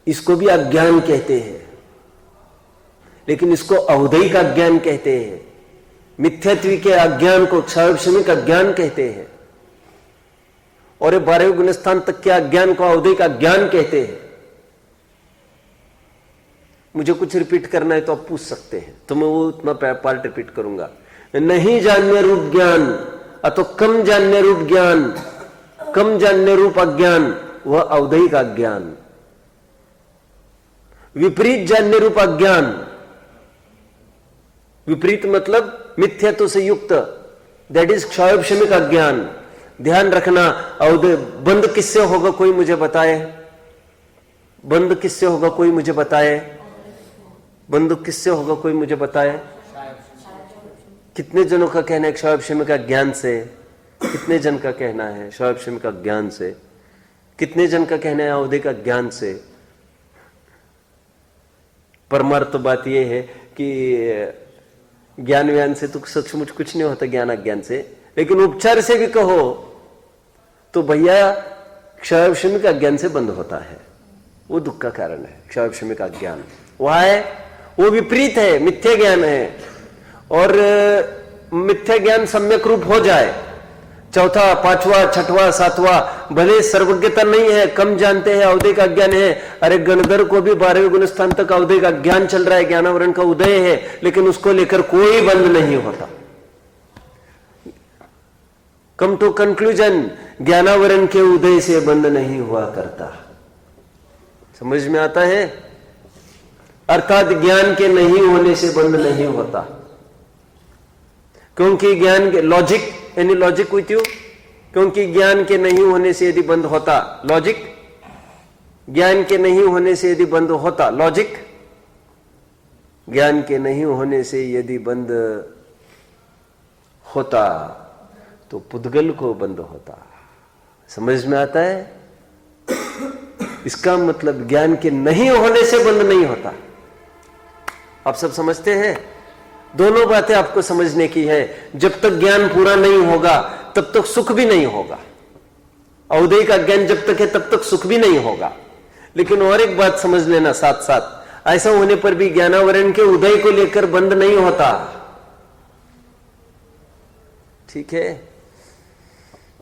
इसको भी अज्ञान कहते हैं, लेकिन इसको अवधि का ज्ञान कहते हैं। मिथ्यात्व के अज्ञान को क्षयक्षमिक अज्ञान कहते हैं, और 12वें गुणस्थान तक के अज्ञान को अवधि का ज्ञान कहते हैं। मुझे कुछ रिपीट करना है तो आप पूछ सकते हैं, तो मैं वो उतना पार्ट रिपीट करूंगा। नहीं जानने रूप ज्ञान अथवा कम जानने रूप ज्ञान, कम जानने रूप अज्ञान वह अवधि का ज्ञान। विपरीत जानने रूप अज्ञान, विपरीत मतलब मिथ्यात्व से युक्त, दैट इज क्षयक्षमिक अज्ञान। ध्यान रखना, अवधि बंद किससे होगा कोई मुझे बताए? बंद किससे होगा कोई मुझे बताए? बंद किससे होगा कोई मुझे बताए? कितने जनों का कहना है क्षयक्षमिक का ज्ञान से? कितने जन का कहना है क्षयक्षमिक का ज्ञान से? कितने जन का कहना है अवधि का ज्ञान से? परमार्थ तो बात यह है कि ज्ञान व्यान से तो सचमुच कुछ नहीं होता, ज्ञान अज्ञान से, लेकिन उपचार से भी कहो तो भैया क्षयक्षमिक का ज्ञान से बंद होता है। वो दुख का कारण है क्षयक्षमिक का ज्ञान। वह है वो विपरीत है, मिथ्या ज्ञान है। और मिथ्या ज्ञान सम्यक रूप हो जाए, चौथा, पांचवा, छठवा, सातवा, भले सर्वज्ञता नहीं है, कम जानते हैं, अवधि का ज्ञान है। अरे गणधर को भी 12वें गुणस्थान तक अवधि का ज्ञान चल रहा है, ज्ञानावरण का उदय है, लेकिन उसको लेकर कोई बंद नहीं होता। कम टू कंक्लूजन, ज्ञानावरण के उदय से बंद नहीं हुआ करता। समझ में आता है? अर्थात ज्ञान के नहीं होने से बंद नहीं होता, क्योंकि ज्ञान के logic, any logic with you? क्योंकि ज्ञान के नहीं होने से यदि बंद होता, लॉजिक, ज्ञान के नहीं होने से यदि बंद होता, लॉजिक, ज्ञान के नहीं होने से यदि बंद होता तो पुद्गल को बंद होता। समझ में आता है? इसका मतलब ज्ञान के नहीं होने से बंद नहीं होता। आप सब समझते हैं? दोनों बातें आपको समझने की है। जब तक ज्ञान पूरा नहीं होगा तब तक सुख भी नहीं होगा। औदय का ज्ञान जब तक है तब तक सुख भी नहीं होगा। लेकिन और एक बात समझ लेना साथ साथ, ऐसा होने पर भी ज्ञानावरण के उदय को लेकर बंद नहीं होता। ठीक है,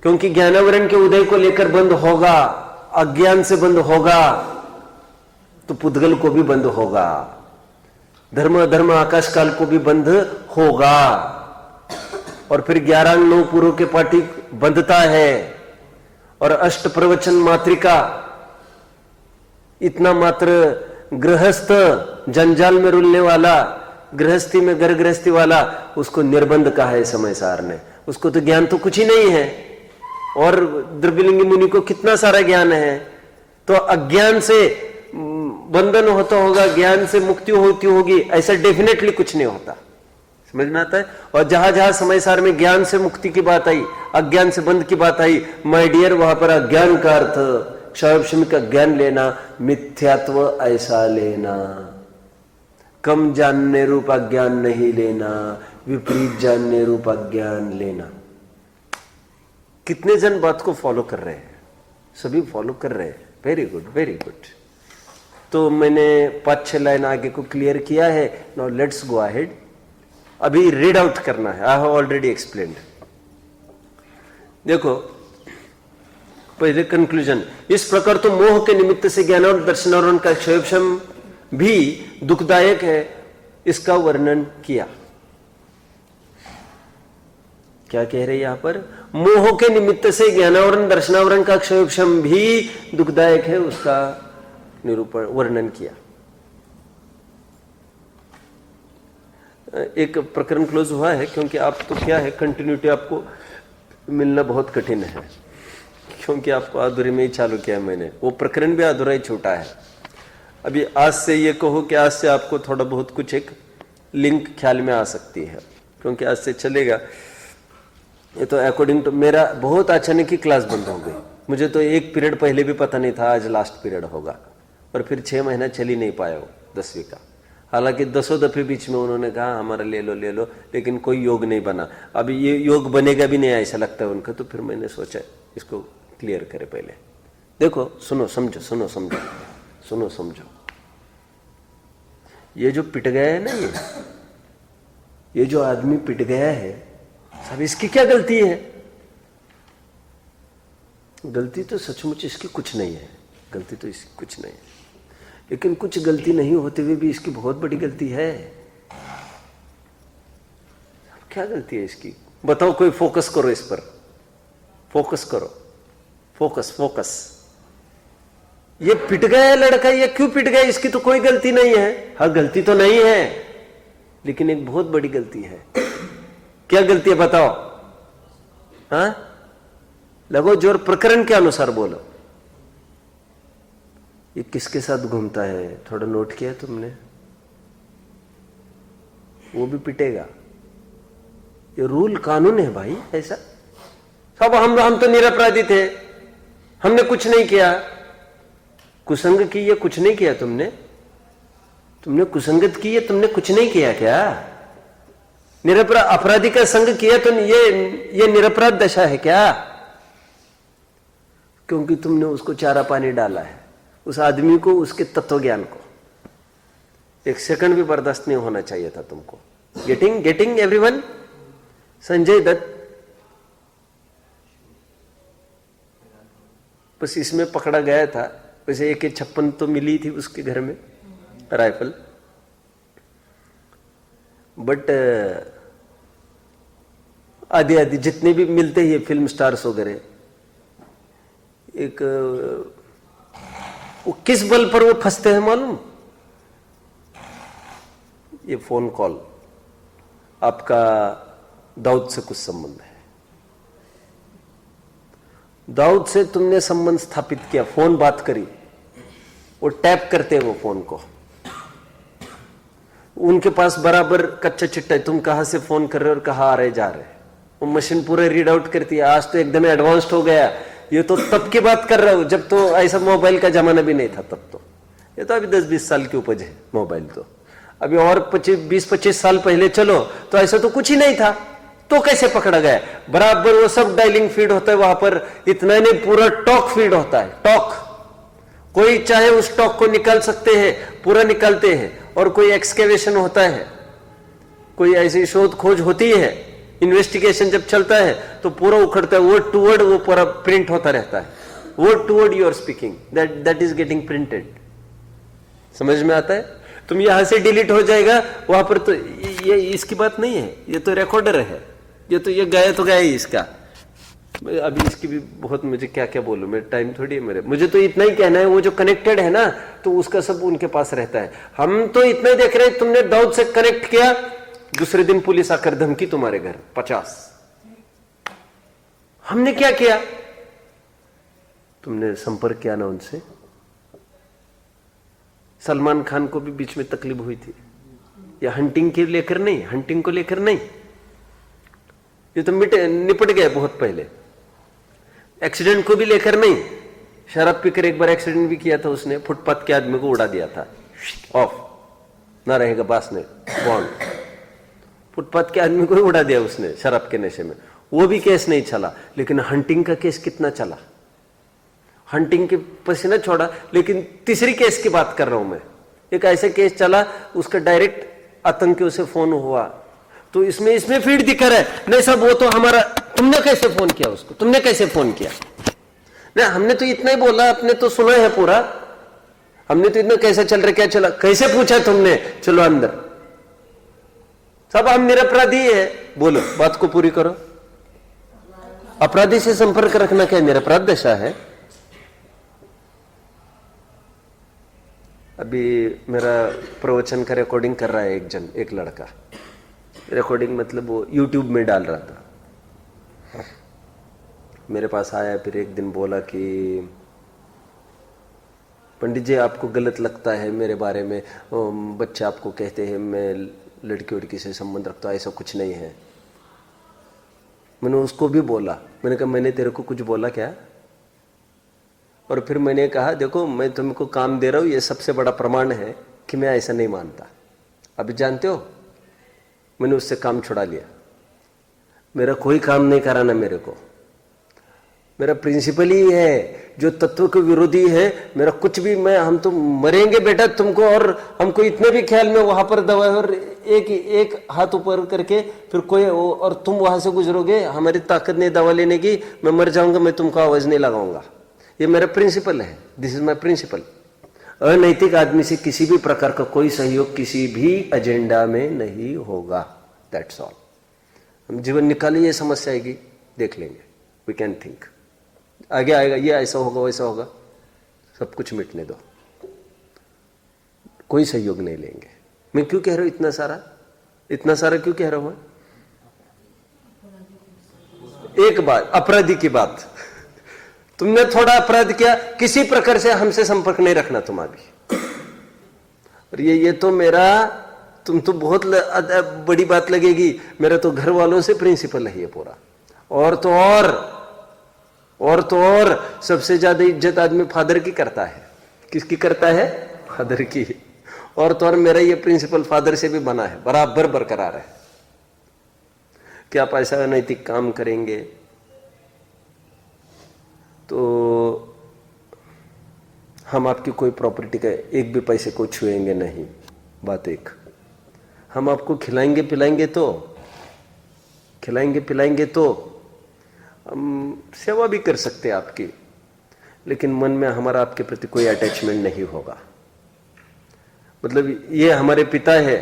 क्योंकि ज्ञानावरण के उदय को लेकर बंद होगा, अज्ञान से बंद होगा तो पुद्गल को भी बंद होगा, धर्म अधर्म आकाश काल को भी बंद होगा। और फिर 11 अंग 9 पूर्व के पाटी बंधता है और अष्ट प्रवचन मात्रिका, इतना मात्र गृहस्थ जंजाल में रुलने वाला, गृहस्थी में घर गृहस्थी वाला, उसको निर्बंध कहा है समय सार ने। उसको तो ज्ञान तो कुछ ही नहीं है। और द्रव्यलिंगी मुनि को कितना सारा ज्ञान है। तो अज्ञान से बंधन होता होगा, ज्ञान से मुक्ति होती होगी, ऐसा डेफिनेटली कुछ नहीं होता। समझ में आता है। और जहां जहां समय सार में ज्ञान से मुक्ति की बात आई, अज्ञान से बंध की बात आई, माय डियर, वहां पर अज्ञान का अर्थ क्षयक्षम का ज्ञान लेना, मिथ्यात्व ऐसा लेना, कम जानने रूप अज्ञान नहीं लेना, विपरीत जानने रूप अज्ञान लेना। कितने जन बात को फॉलो कर रहे हैं? सभी फॉलो कर रहे हैं। Very good, very good. तो मैंने 5-6 लाइन आगे को क्लियर किया है। Now let's go ahead. अभी रीड आउट करना है। I have already explained. देखो, पहले कंक्लूजन, इस प्रकार तो मोह के निमित्त से ज्ञान और दर्शन और उनका क्षयक्षम भी दुखदायक है, इसका वर्णन किया। क्या कह रहे हैं यहां पर? मोह के निमित्त से ज्ञानावरण दर्शनावरण का क्षयक्षम भी दुखदायक है, उसका निरूपण वर्णन किया। एक प्रकरण क्लोज हुआ है, क्योंकि आप तो क्या है, कंटिन्यूटी आपको मिलना बहुत कठिन है, क्योंकि आपको अधूरे में ही चालू किया है मैंने। वो प्रकरण भी अधूरा ही छोटा है। अभी आज से ये कहो कि आज से आपको थोड़ा बहुत कुछ एक लिंक ख्याल में आ सकती है, क्योंकि आज से चलेगा। ये तो अकॉर्डिंग टू मेरा बहुत अचानक की क्लास बंद हो गई। मुझे तो एक पीरियड पहले भी पता नहीं था आज लास्ट पीरियड होगा, और फिर 6 महीना चल ही नहीं पाया वो 10वीं का। हालांकि 10 दफे बीच में उन्होंने कहा हमारा ले लो, लेकिन कोई योग नहीं बना। अभी ये योग बनेगा भी नहीं ऐसा लगता है उनका। तो फिर मैंने सोचा इसको क्लियर करे पहले। देखो, सुनो समझो, सुनो समझो, सुनो समझो। ये जो पिट गया है ना, ये जो आदमी पिट गया है, सब इसकी क्या गलती है? गलती तो सचमुच इसकी कुछ नहीं है, गलती तो इसकी कुछ नहीं है। लेकिन कुछ गलती नहीं होते हुए भी इसकी बहुत बड़ी गलती है। क्या गलती है इसकी? बताओ, कोई फोकस करो इस पर, फोकस करो, फोकस फोकस। ये पिट गया है लड़का, ये क्यों पिट गया? इसकी तो कोई गलती नहीं है। हाँ, गलती तो नहीं है, लेकिन एक बहुत बड़ी गलती है। क्या गलती है बताओ? हाँ, लगो जोर, प्रकरण के अनुसार बोलो। ये किसके साथ घूमता है? थोड़ा नोट किया तुमने? वो भी पिटेगा। ये रूल कानून है भाई, ऐसा सब। हम तो निरपराधी थे, हमने कुछ नहीं किया। कुसंग की, ये कुछ नहीं किया तुमने कुसंगत की, ये तुमने कुछ नहीं किया क्या? अपराधी का संग किया तो ये निरपराध दशा है क्या? क्योंकि तुमने उसको चारा पानी डाला है, उस आदमी को, उसके तत्व ज्ञान को। एक सेकंड भी बर्दाश्त नहीं होना चाहिए था तुमको। Getting everyone? संजय दत्त बस इसमें पकड़ा गया था। वैसे AK-56 तो मिली थी उसके घर में, राइफल, बट आदि जितने भी मिलते हैं फिल्म स्टार्स वगैरह, एक वो किस बल पर वो फंसते हैं मालूम? ये फोन कॉल, आपका दाऊद से कुछ संबंध है, दाऊद से तुमने संबंध स्थापित किया, फोन बात करी, वो टैप करते हैं वो फोन को, उनके पास बराबर कच्चा चिट्टा है, तुम कहां से फोन कर रहे हो और कहां आ रहे जा रहे, वो मशीन पूरे रीड आउट करती है। आज तो एकदम एडवांस्ड हो गया। ये तो तब की बात कर रहा हूं जब तो ऐसा मोबाइल का जमाना भी नहीं था। तब तो ये तो अभी 10-20 साल की उपज है मोबाइल। तो अभी और 20-25 साल पहले चलो तो ऐसा तो कुछ ही नहीं था, तो कैसे पकड़ा गया? बराबर वो सब डायलिंग फीड होता है वहां पर, इतना नहीं पूरा टॉक फीड होता है, टॉक। कोई चाहे उस टॉक को निकाल सकते हैं, पूरा निकालते हैं। और कोई एक्सकेवेशन होता है, कोई ऐसी शोध खोज होती है, इन्वेस्टिगेशन जब चलता है तो पूरा उखड़ता है, वर्ड टू वर्ड वो पूरा प्रिंट होता रहता है, word to word you are speaking, that is getting printed. समझ में आता है? तुम यहां से डिलीट हो जाएगा, वहां पर तो ये इसकी बात नहीं है, ये तो रिकॉर्डर है, ये तो ये गया तो गया ही इसका। अभी इसकी भी बहुत, मुझे क्या क्या बोलूं, मेरे टाइम थोड़ी है मेरे, मुझे तो इतना ही कहना है, वो जो कनेक्टेड है ना तो उसका सब उनके पास रहता है। हम तो इतना ही देख रहे हैं, तुमने दाऊद से कनेक्ट किया, दूसरे दिन पुलिस आकर धमकी तुम्हारे घर 50। हमने क्या किया? तुमने संपर्क किया ना उनसे। सलमान खान को भी बीच में तकलीफ हुई थी, या हंटिंग के लेकर नहीं, हंटिंग को लेकर नहीं, ये तो निपट गए बहुत पहले। एक्सीडेंट को भी लेकर नहीं, शराब पीकर एक बार एक्सीडेंट भी किया था उसने, फुटपाथ के आदमी को उड़ा दिया था, ऑफ ना रहेगा बास ने बॉन्ड, फुटपाथ के आदमी को उड़ा दिया उसने शराब के नशे में, वो भी केस नहीं चला। लेकिन हंटिंग का केस कितना चला, हंटिंग के पसीना छोड़ा। लेकिन तीसरी केस की बात कर रहा हूं मैं, एक ऐसा केस चला उसका डायरेक्ट आतंकियों से फोन हुआ, तो इसमें फीड दिखा रहा है, नहीं सब वो तो हमारा, तुमने कैसे फोन किया उसको, तुमने कैसे फोन किया? नहीं हमने तो इतना ही बोला, आपने तो सुना है पूरा, हमने तो इतना कैसे चल रहा, क्या चला, कैसे पूछा तुमने, चलो अंदर, सब हम निरपराधी है, बोलो बात को पूरी करो। अपराधी से संपर्क रखना क्या निरपराध दशा है? अभी मेरा प्रवचन का रिकॉर्डिंग कर रहा है एक लड़का, रिकॉर्डिंग मतलब वो यूट्यूब में डाल रहा था, मेरे पास आया, फिर एक दिन बोला कि पंडित जी आपको गलत लगता है मेरे बारे में, बच्चे आपको कहते हैं मैं लड़की उड़की से संबंध रखता हूं, ऐसा कुछ नहीं है। मैंने उसको भी बोला, मैंने कहा मैंने तेरे को कुछ बोला क्या? और फिर मैंने कहा देखो मैं तुमको काम दे रहा हूं, ये सबसे बड़ा प्रमाण है कि मैं ऐसा नहीं मानता। अभी जानते हो मैंने उससे काम छुड़ा लिया, मेरा कोई काम नहीं कराना मेरे को, मेरा प्रिंसिपल ही है जो तत्व के विरोधी है, मेरा कुछ भी, मैं हम तो मरेंगे बेटा तुमको, और हमको इतने भी ख्याल में वहां पर दवा है, और एक हाथ ऊपर करके फिर कोई, और तुम वहां से गुजरोगे, हमारी ताकत नहीं दवा लेने की, मैं मर जाऊंगा, मैं तुमको आवाज नहीं लगाऊंगा, ये मेरा प्रिंसिपल है, दिस इज माई प्रिंसिपल। अनैतिक आदमी से किसी भी प्रकार का कोई सहयोग किसी भी एजेंडा में नहीं होगा, दैट्स ऑल। हम जीवन निकालिए, ये समस्या आएगी, देख लेंगे, वी कैन थिंक, आगे आएगा, ये ऐसा होगा वैसा होगा, सब कुछ मिटने दो, कोई सहयोग नहीं लेंगे। मैं क्यों कह रहा हूं इतना सारा क्यों कह रहा हूं? एक बात, अपराधी की बात, तुमने थोड़ा अपराध किया, किसी प्रकार से हमसे संपर्क नहीं रखना तुम अभी। और ये तो मेरा, तुम तो बहुत बड़ी बात लगेगी, मेरा तो घर वालों से प्रिंसिपल है ये पूरा, और तो और सबसे ज्यादा इज्जत आदमी फादर की करता है। किसकी करता है? फादर की। और तो और मेरा ये प्रिंसिपल फादर से भी बना है, बराबर बरकरार है कि आप ऐसा अनैतिक काम करेंगे तो हम आपकी कोई प्रॉपर्टी का एक भी पैसे को छुएंगे नहीं, बात एक। हम आपको खिलाएंगे पिलाएंगे तो हम सेवा भी कर सकते हैं आपकी, लेकिन मन में हमारा आपके प्रति कोई अटैचमेंट नहीं होगा। मतलब ये हमारे पिता है,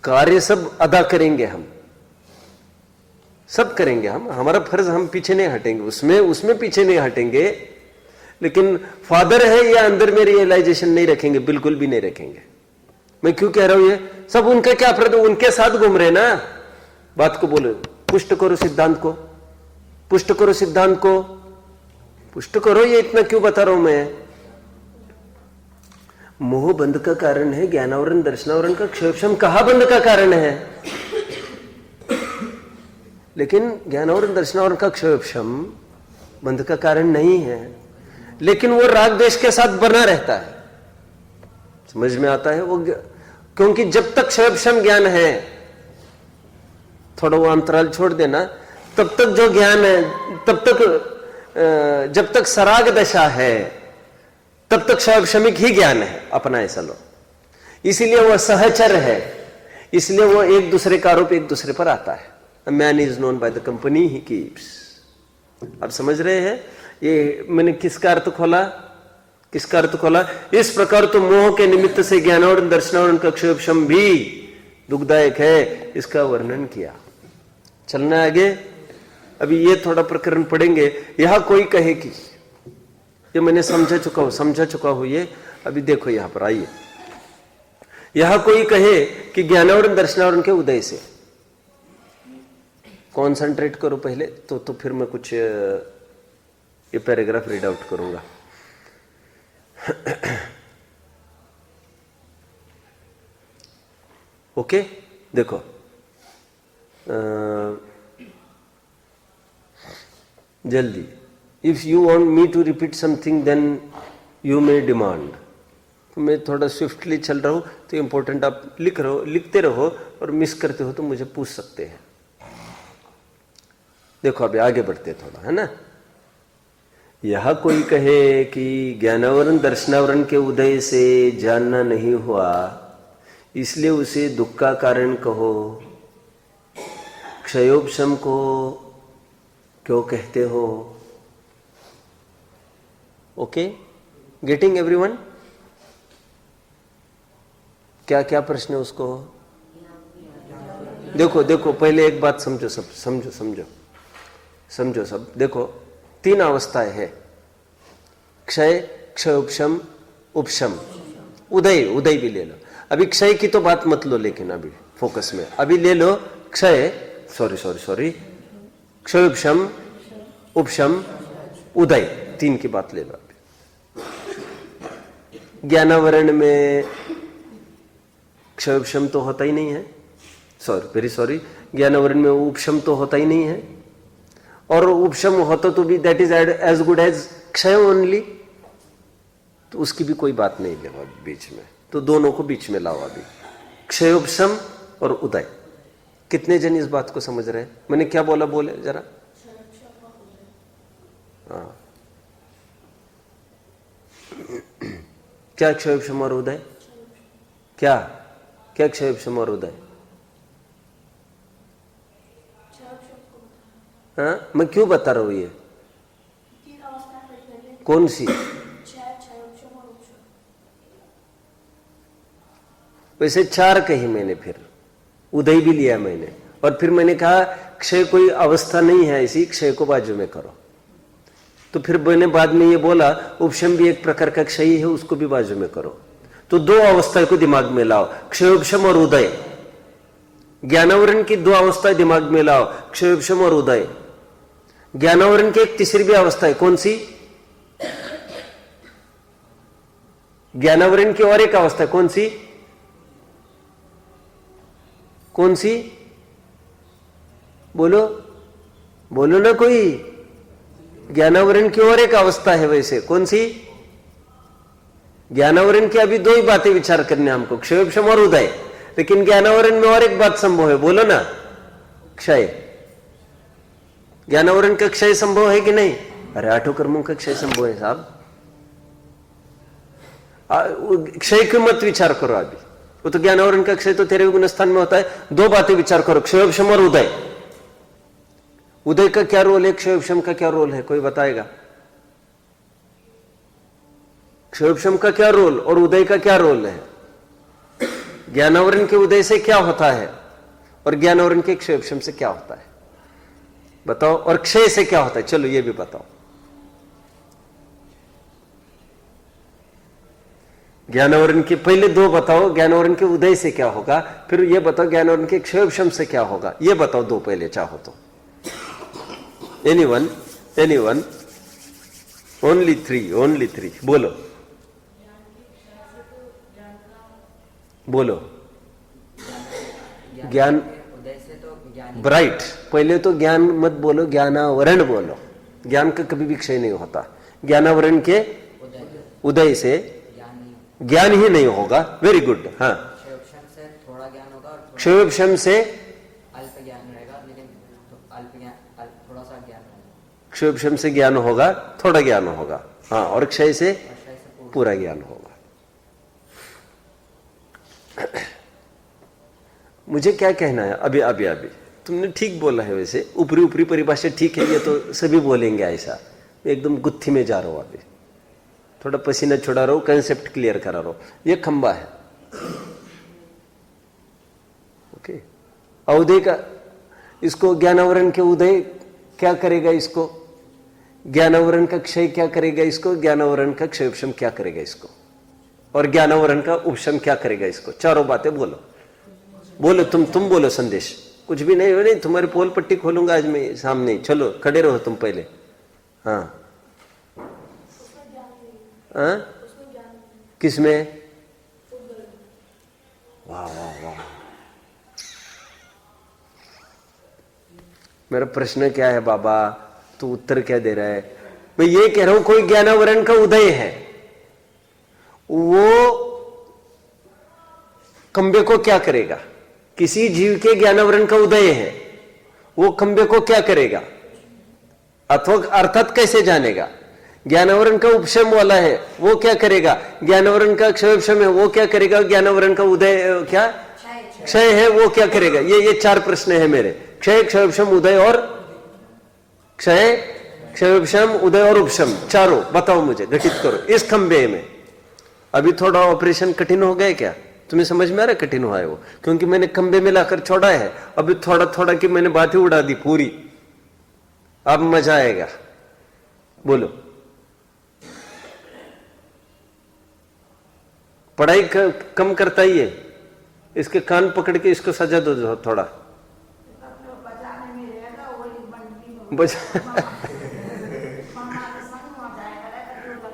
कार्य सब अदा करेंगे, हम सब करेंगे, हम हमारा फर्ज, हम पीछे नहीं हटेंगे, उसमें पीछे नहीं हटेंगे, लेकिन फादर है ये अंदर में रियलाइजेशन नहीं रखेंगे, बिल्कुल भी नहीं रखेंगे। मैं क्यों कह रहा हूं ये सब? उनका क्या अपराध, उनके साथ घूम रहे ना। बात को बोलो, पुष्ट करो सिद्धांत को, पुष्ट करो। ये इतना क्यों बता रहा हूं मैं? मोह बंध का कारण है ज्ञानावरण दर्शनावरण का क्षोभम, कहा बंध का कारण है? लेकिन ज्ञानावरण दर्शनावरण का क्षोभम बंध का कारण नहीं है, लेकिन वो राग द्वेष के साथ बना रहता है। समझ में आता है? वो क्योंकि जब तक क्षयक्षम ज्ञान है, थोड़ा वो अंतराल छोड़ देना, तब तक जो ज्ञान है, तब तक जब तक सराग दशा है तब तक क्षयक्षमिक ही ज्ञान है अपना, ऐसा लो। इसीलिए वह सहचर है, इसलिए वो एक दूसरे का आरोप एक दूसरे पर आता है। A man is known by the company he keeps। आप समझ रहे हैं? ये मैंने किसका अर्थ खोला, किसका अर्थ खोला? इस प्रकार तो मोह के निमित्त से ज्ञानावरण दर्शनावरण का क्षयक्षम भी दुखदायक है, इसका वर्णन किया। चलना आगे। अभी ये थोड़ा प्रकरण पढ़ेंगे। यहां कोई कहे कि ये मैंने समझा चुका हूं ये, अभी देखो यहां पर आइए। यहां कोई कहे कि ज्ञानावरण दर्शनावरण के उदय से, कॉन्सेंट्रेट करो पहले तो फिर मैं कुछ ये पैराग्राफ रीड आउट करूंगा। ओके, देखो जल्दी। If you want me to repeat something then you may demand. मैं थोड़ा स्विफ्टली चल रहा हूं तो इंपॉर्टेंट आप लिखते रहो, और मिस करते हो तो मुझे पूछ सकते हैं। देखो अभी आगे बढ़ते थोड़ा, है ना। यह कोई कहे कि ज्ञानावरण दर्शनावरण के उदय से जानना नहीं हुआ, इसलिए उसे दुख का कारण कहो, क्षयोपशम को क्यों कहते हो? Okay, getting everyone? क्या क्या प्रश्न है उसको? देखो पहले एक बात समझो, सब समझो सब। देखो 3 अवस्थाएं हैं, क्षय, क्षयोपशम, उपशम, उदय भी ले लो। अभी क्षय की तो बात मत लो, लेकिन अभी फोकस में अभी ले लो क्षय, सॉरी, क्षयोपशम, उपशम, उदय, 3 की बात ले लो। अभी ज्ञानावरण में क्षयोपशम तो होता ही नहीं है, वेरी सॉरी, ज्ञानावरण में उपशम तो होता ही नहीं है, और उपशम होता तो भी that is as good as क्षय ओनली, तो उसकी भी कोई बात नहीं ले बीच में, तो दोनों को बीच में लाओ अभी, क्षयोपशम और उदय। कितने जन इस बात को समझ रहे हैं? मैंने क्या बोला, बोले जरा। हाँ, क्या क्षयोपशम और उदय? क्या क्षयोपशम और उदय? हाँ, मैं क्यों बता रहा हूं ये? कौन सी? वैसे 4 कही मैंने, फिर उदय भी लिया मैंने, और फिर मैंने कहा क्षय कोई अवस्था नहीं है ऐसी, क्षय को बाजू में करो। तो फिर मैंने बाद में ये बोला उपशम भी एक प्रकार का क्षय है, उसको भी बाजू में करो। तो 2 अवस्था को दिमाग में लाओ, क्षयोपशम और उदय। ज्ञानावरण की 2 अवस्थाएं दिमाग में लाओ, क्षयोपशम और उदय। ज्ञानावरण की एक तीसरी भी अवस्था है, कौन सी? ज्ञानावरण की और एक अवस्था है, कौन सी? बोलो ना कोई। ज्ञानावरण की और एक अवस्था है, वैसे कौन सी? ज्ञानावरण की अभी 2 ही बातें विचार करने हमको, क्षयोपशम और उदय, लेकिन ज्ञानावरण में और एक बात संभव है, बोलो ना, क्षय। ज्ञानावरण का क्षय संभव है कि नहीं? अरे 8 कर्मों का क्षय संभव है साहब। क्षय क्यों मत विचार करो अभी, वो तो ज्ञानावरण का क्षय तो तेरे गुण स्थान में होता है। 2 बातें विचार करो, क्षयोपशम और उदय। उदय का क्या रोल है, क्षयोपशम का क्या रोल है, कोई बताएगा? क्षयोपशम का क्या रोल और उदय का क्या रोल है? ज्ञानावरण के उदय से क्या होता है और ज्ञानावरण के क्षयोपशम से क्या होता है, बताओ। और क्षय से क्या होता है, चलो ये भी बताओ। ज्ञानावरण के पहले 2 बताओ, ज्ञानावरण के उदय से क्या होगा, फिर ये बताओ ज्ञानावरण के क्षयोपशम से क्या होगा, ये बताओ 2 पहले चाहो तो। एनीवन? ओनली 3 बोलो। ज्ञान ब्राइट, पहले तो ज्ञान मत बोलो, ज्ञानावरण बोलो। ज्ञान का कभी भी क्षय नहीं होता। ज्ञानावरण के उदय से ज्ञान ही नहीं होगा। Very good. हाँ, थोड़ा ज्ञान होगा और क्षयोपशम से अल्प ज्ञान रहेगा, लेकिन तो अल्प ज्ञान थोड़ा सा ज्ञान रहेगा। क्षयोपशम से ज्ञान होगा, थोड़ा ज्ञान होगा, हाँ, और क्षय से क्षय से पूरा ज्ञान होगा। मुझे क्या कहना है अभी अभी अभी तुमने ठीक बोला है, वैसे ऊपरी ऊपरी परिभाषा ठीक है, ये तो सभी बोलेंगे ऐसा। मैं एकदम गुत्थी में जा रहा हूं, अभी थोड़ा पसीना छुड़ा रहा हूं, कंसेप्ट क्लियर करा रहा हूं। ये खंबा है, ओके, अवधि का, इसको ज्ञानावरण के उदय क्या करेगा, इसको ज्ञानावरण का क्षय क्या करेगा, इसको ज्ञानावरण का क्षयोपशम क्या करेगा इसको, और ज्ञानावरण का उपशम क्या करेगा इसको। चारों बातें बोलो, बोलो तुम बोलो संदेश। कुछ भी नहीं, नहीं तुम्हारी पोल पट्टी खोलूंगा आज मैं सामने, चलो खड़े रहो तुम पहले। हाँ हाँ, किसमें? वाह वाह वाह। मेरा प्रश्न क्या है बाबा, तू उत्तर क्या दे रहा है? मैं ये कह रहा हूं कोई ज्ञानावरण का उदय है, वो खंबे को क्या करेगा? किसी जीव के ज्ञानावरण का उदय है, वो खंबे को क्या करेगा? अथवा अर्थात कैसे जानेगा? ज्ञानावरण का उपशम वाला है, वो क्या करेगा? ज्ञानावरण का क्षयोपशम है, वो क्या करेगा? ज्ञानावरण का उदय क्या क्षय है, वो क्या करेगा? ये चार प्रश्न है मेरे। क्षय, क्षयोपशम, उदय और क्षय, क्षयोपशम, उदय और उपशम, चारों बताओ मुझे, घटित करो इस खंबे में। अभी थोड़ा ऑपरेशन कठिन हो गया क्या? तुम्हें समझ में आ रहा है कठिन हुआ है वो? क्योंकि मैंने खंबे में लाकर छोड़ा है, अभी थोड़ा थोड़ा कि मैंने बात ही उड़ा दी पूरी। अब मजा आएगा, बोलो। पढ़ाई कम करता ही है, इसके कान पकड़ के इसको सजा दो थोड़ा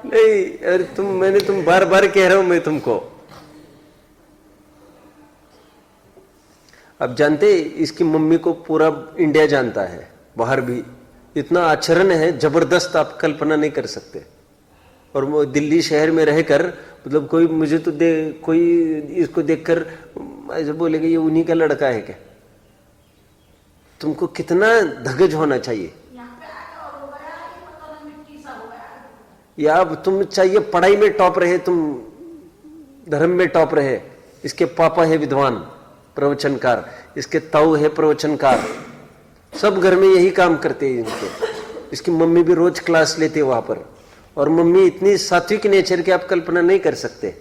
नहीं अरे तुम बार बार कह रहा हूं मैं तुमको। अब जानते, इसकी मम्मी को पूरा इंडिया जानता है, बाहर भी इतना आचरण है जबरदस्त, आप कल्पना नहीं कर सकते। और वो दिल्ली शहर में रहकर, मतलब कोई मुझे तो कोई इसको देखकर ऐसे बोलेगा ये उन्हीं का लड़का है क्या? तुमको कितना धगज होना चाहिए। या अब तुम चाहिए पढ़ाई में टॉप रहे, तुम धर्म में टॉप रहे। इसके पापा है विद्वान प्रवचनकार, इसके ताऊ है प्रवचनकार, सब घर में यही काम करते हैं इनके। इसकी मम्मी भी रोज क्लास लेती है वहां पर, और मम्मी इतनी सात्विक नेचर की आप कल्पना नहीं कर सकते।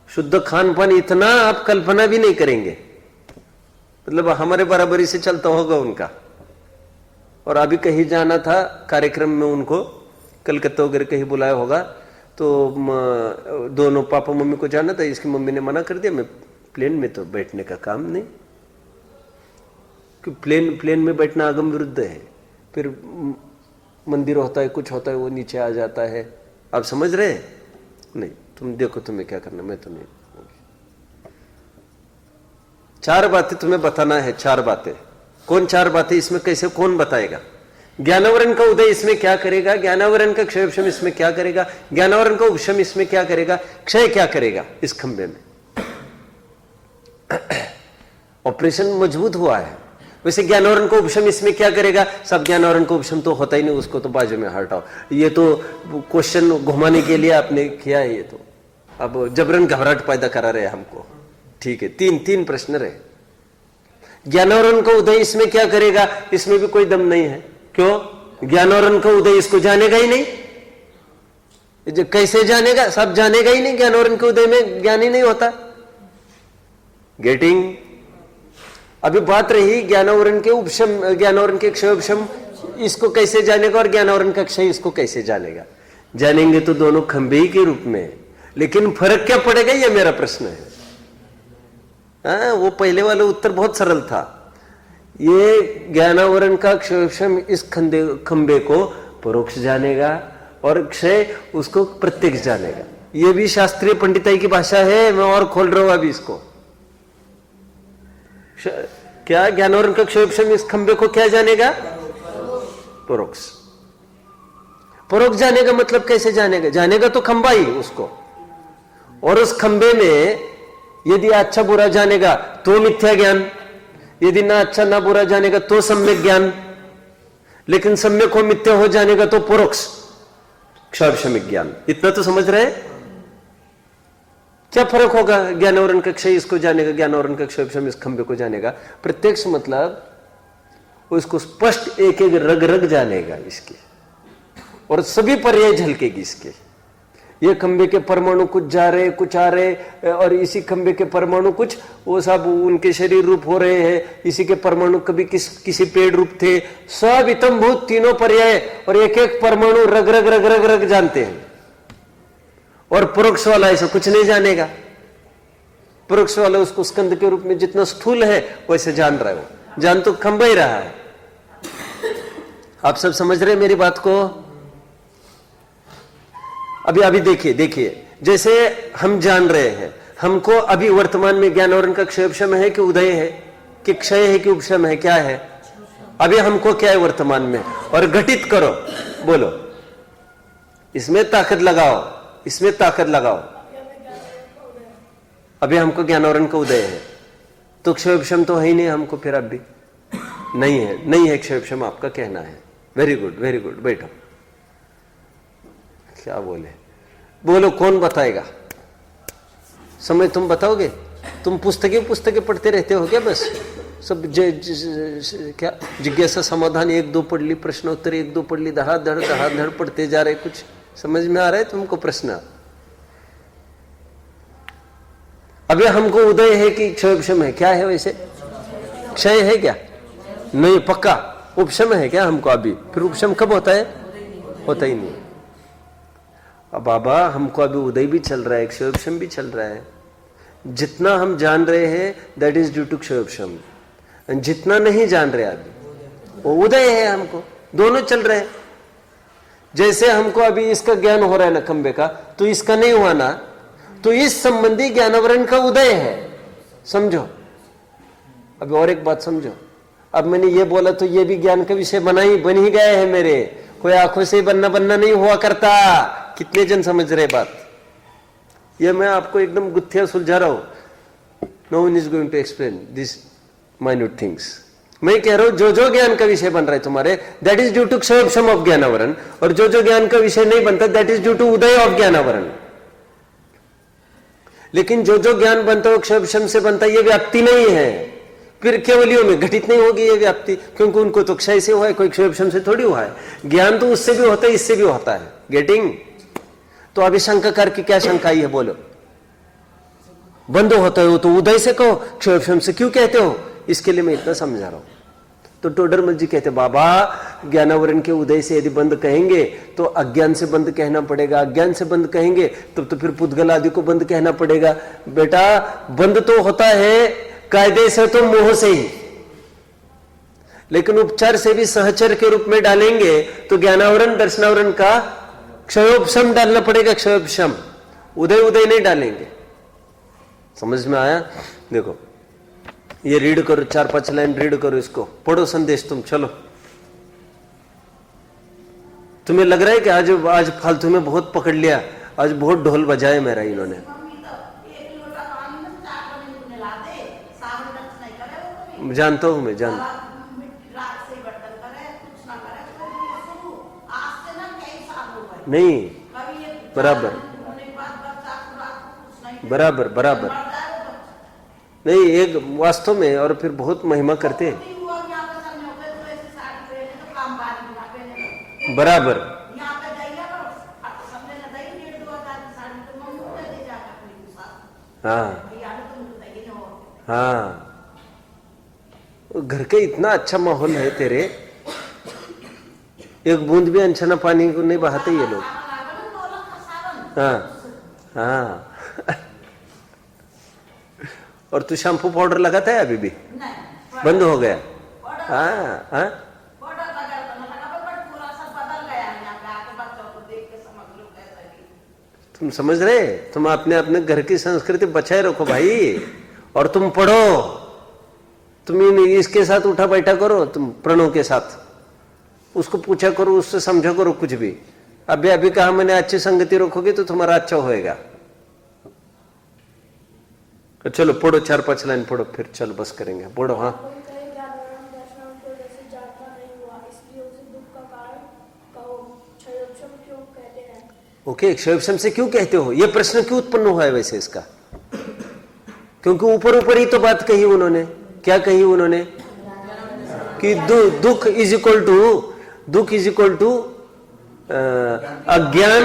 शुद्ध खान पान इतना आप कल्पना भी नहीं करेंगे, मतलब हमारे बराबरी से चलता होगा उनका। और अभी कहीं जाना था कार्यक्रम में, उनको कलकत्ता वगैरह कहीं बुलाया होगा, तो दोनों पापा मम्मी को जाना था। इसकी मम्मी ने मना कर दिया, मैं प्लेन में तो बैठने का काम नहीं, कि प्लेन में बैठना आगम विरुद्ध है। फिर मंदिर होता है, कुछ होता है, वो नीचे आ जाता है। आप समझ रहे हैं? नहीं, तुम देखो तुम्हें क्या करना, मैं तो नहीं। चार बातें तुम्हें बताना है, चार बातें। कौन चार बातें? इसमें कैसे कौन बताएगा? ज्ञानावरण का उदय इसमें क्या करेगा, ज्ञानावरण का क्षयोपशम इसमें क्या करेगा, ज्ञानावरण का उपशम इसमें क्या करेगा, क्षय क्या करेगा इस खंबे में। ऑपरेशन मजबूत हुआ है। वैसे ज्ञानावरण को उपशम इसमें क्या करेगा? सब ज्ञानावरण को उपशम तो होता ही नहीं, उसको तो बाजू में हटाओ। ये तो क्वेश्चन घुमाने के लिए आपने किया है, ये तो अब जबरन घबराहट पैदा करा रहे हमको। ठीक है, तीन प्रश्न रहे। ज्ञानावरण का उदय इसमें क्या करेगा? इसमें भी कोई दम नहीं है। क्यों? ज्ञानावरण का उदय इसको जानेगा ही नहीं। कैसे जानेगा? सब जानेगा ही नहीं। ज्ञानावरण के उदय में ज्ञान ही नहीं होता। गेटिंग? अभी बात रही ज्ञानावरण के उपशम, ज्ञानावरण के क्षयोपशम, इसको कैसे जानेगा, और ज्ञानावरण का क्षय इसको कैसे जानेगा? जानेंगे तो दोनों खंबे ही के रूप में, लेकिन फर्क क्या पड़ेगा, ये मेरा प्रश्न है। वो पहले वाला उत्तर बहुत सरल था। ये ज्ञानावरण का क्षयोपशम इस खंबे को परोक्ष जानेगा, और क्षय उसको प्रत्यक्ष जानेगा। ये भी शास्त्रीय पंडिताई की भाषा है, मैं और खोल रहा हूं अभी इसको। क्या ज्ञानावरण का क्षयोपशम इस खंबे को क्या जानेगा? परोक्ष। परोक्ष जानेगा मतलब कैसे जानेगा? जानेगा तो खंबा ही उसको, और उस खंबे में यदि अच्छा बुरा जानेगा तो मिथ्या ज्ञान, यदि ना अच्छा ना बुरा जानेगा तो सम्यक ज्ञान, लेकिन सम्यक हो मिथ्या हो जानेगा तो परोक्ष क्षयक्षमिक ज्ञान। इतना तो समझ रहे हैं? क्या फर्क होगा? ज्ञानावरण का क्षय इसको जानेगा, ज्ञानावरण का क्षयक्षम इस खंबे को जानेगा। प्रत्यक्ष मतलब उसको स्पष्ट एक एक रग रग जानेगा इसके, और सभी पर्याय झलकेगी इसके। ये खंबे के परमाणु कुछ जा रहे कुछ आ रहे, और इसी खंबे के परमाणु कुछ वो सब उनके शरीर रूप हो रहे हैं, इसी के परमाणु कभी किसी पेड़ रूप थे, सब इतमभूत तीनों पर्याय, और एक एक परमाणु रग रग रग रग रग जानते हैं। और परोक्ष वाला ऐसा कुछ नहीं जानेगा। परोक्ष वाला उसको स्कंद के रूप में जितना स्थूल है वैसे जान रहा है, वो जान तो खंबा ही रहा है। आप सब समझ रहे हैं मेरी बात को? अभी देखिए, जैसे हम जान रहे हैं, हमको अभी वर्तमान में ज्ञानावरण का क्षयोपशम है कि उदय है कि क्षय है कि उपशम है, क्या है? अभी हमको क्या है वर्तमान में? और घटित करो, बोलो, इसमें ताकत लगाओ, इसमें ताकत लगाओ। अभी हमको ज्ञानावरण का उदय है, तो क्षयोपशम तो है ही नहीं हमको, फिर अभी नहीं है क्षयोपशम, आपका कहना है। वेरी गुड, बैठो। क्या बोलो, कौन बताएगा? समय तुम बताओगे? तुम पुस्तकें पढ़ते रहते हो क्या? बस सब क्या जिज्ञासा समाधान 1-2 पढ़ ली, प्रश्नोत्तर 1-2 पढ़ ली, धड़ पढ़ते जा रहे, कुछ समझ में आ रहा है तुमको प्रश्न? अभी हमको उदय है कि क्षयोपशम है? क्या है वैसे? क्षय है क्या? नहीं, पक्का उपशम है क्या हमको अभी? फिर उपशम कब होता है? होता ही नहीं। अब बाबा हमको अभी उदय भी चल रहा है, क्षयोपशम भी चल रहा है। जितना हम जान रहे हैं दैट इज ड्यू टू क्षयोपशम, जितना नहीं जान रहे अभी वो उदय है। हमको दोनों चल रहे हैं। जैसे हमको अभी इसका ज्ञान हो रहा है ना खंबे का, तो इसका नहीं हुआ ना, तो इस संबंधी ज्ञानावरण का उदय है, समझो। अभी और एक बात समझो, अब मैंने ये बोला तो ये भी ज्ञान का विषय बन ही गया है मेरे, कोई आंखों से बनना नहीं हुआ करता। कितने जन समझ रहे बात? ये मैं आपको एकदम गुत्थियां सुलझा रहा हूं। No one is going to explain this minute things. मैं कह रहा हूं जो ज्ञान का विषय बन रहा है तुम्हारे, दैट इज ड्यू टू क्षयोपशम ऑफ ज्ञानावरण, और जो ज्ञान का विषय नहीं बनता दैट इज ड्यू टू उदय ऑफ ज्ञानावरण। लेकिन जो ज्ञान बनता है क्षयोपशम से बनता है, ये व्याप्ति नहीं है। फिर केवलियों में घटित नहीं होगी ये व्याप्ति, क्योंकि उनको तो क्षय से हुआ है, कोई क्षयोपशम से थोड़ी हुआ है। ज्ञान तो उससे भी होता है, इससे भी होता है। गेटिंग? तो अभी शंका करके क्या शंका आई है, बोलो? बंद होता है वो तो उदय से कहो, क्षयोपशम से क्यों कहते हो? इसके लिए मैं इतना समझा रहा हूं। तो टोडरमल जी कहते बाबा ज्ञानावरण के उदय से यदि बंद कहेंगे तो अज्ञान से बंद कहना पड़ेगा, अज्ञान से बंद कहेंगे तो फिर पुद्गल आदि को बंद कहना पड़ेगा। बेटा बंद तो होता है कायदे से तो मोह से ही, लेकिन उपचार से भी सहचर के रूप में डालेंगे तो ज्ञानावरण दर्शनावरण का क्षयोपशम डालना पड़ेगा। क्षयोपशम, उदय नहीं डालेंगे। समझ में आया? देखो ये रीड करो, 4-5 लाइन रीड करो, इसको पढ़ो संदेश तुम। चलो, तुम्हें लग रहा है कि आज फालतू में बहुत पकड़ लिया, आज बहुत ढोल बजाए मेरा इन्होंने। जानता हूं मैं, नहीं, बराबर नहीं, एक वास्तव में और फिर बहुत महिमा करते हैं। बराबर, हाँ, घर के इतना अच्छा माहौल है तेरे, एक बूंद भी अनछना पानी को नहीं बहाते ये लोग। हाँ और तू शैम्पू पाउडर लगाता है अभी भी? बंद हो गया? हाँ तुम समझ रहे? तुम अपने घर की संस्कृति बचाए रखो भाई, और तुम पढ़ो, तुम इसके साथ उठा बैठा करो, तुम प्रणव के साथ उसको पूछा करो, उससे समझा करो कुछ भी। अभी कहा मैंने अच्छी संगति रखोगे तो तुम्हारा अच्छा होएगा। चलो पढ़ो, 4-5 लाइन पढ़ो, फिर चलो बस करेंगे, पढ़ो। हाँ, कोई कहे ज्ञानावरण दर्शनावरण को जैसे जानना नहीं हुआ, इसलिए उसे दुख का कारण कहो। क्षयोक्षम क्यों कहते हैं? ओके, क्षयोक्षम से क्यों कहते हो, ये प्रश्न क्यों उत्पन्न हुआ है वैसे इसका? क्योंकि ऊपर ऊपर ही तो बात कही उन्होंने। क्या कही उन्होंने? कि दुख इज इक्वल टू अज्ञान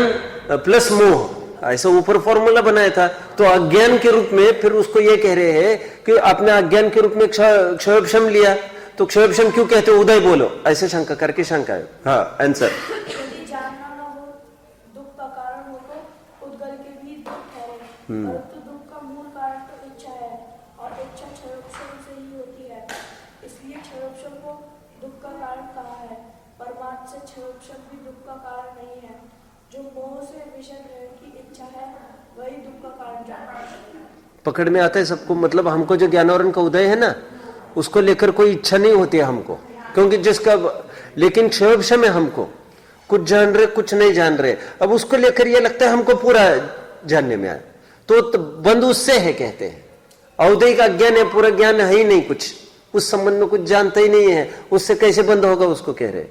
प्लस मोह, ऐसा ऊपर फॉर्मूला बनाया था। तो अज्ञान के रूप में फिर उसको ये कह रहे हैं कि आपने अज्ञान के रूप में क्षयोक्षम लिया, तो क्षयोक्षम क्यों कहते हो? उदय बोलो, ऐसे शंका करके शंका है। हाँ, आंसर। यदि जानना न हो दुख का कारण हो तो उद्गल के भी दुख ठहरे, परंतु दुख का मूल कारण तो इच्छा है, और इच्छा क्षयोक्षम से ही होती है, इसलिए क्षयोक्षम को दुख का कारण कहा है। परमार्थ से क्षयोक्षम भी दुख का कारण नहीं है। जो मोह से विषय ग्रहण की इच्छा है वही दुख का कारण जानता है। पकड़ में आता है सबको? मतलब हमको जो ज्ञानावरण का उदय है ना, उसको लेकर कोई इच्छा नहीं होती है हमको, क्योंकि जिसका, लेकिन क्षयोक्षम है, हमको कुछ जान रहे कुछ नहीं जान रहे, अब उसको लेकर ये लगता है हमको पूरा जानने में आया, तो बंद उससे है कहते हैं। औदयिक अज्ञान है, पूरा ज्ञान है ही नहीं, कुछ उस संबंध में कुछ जानता ही नहीं है, उससे कैसे बंद होगा? उसको कह रहे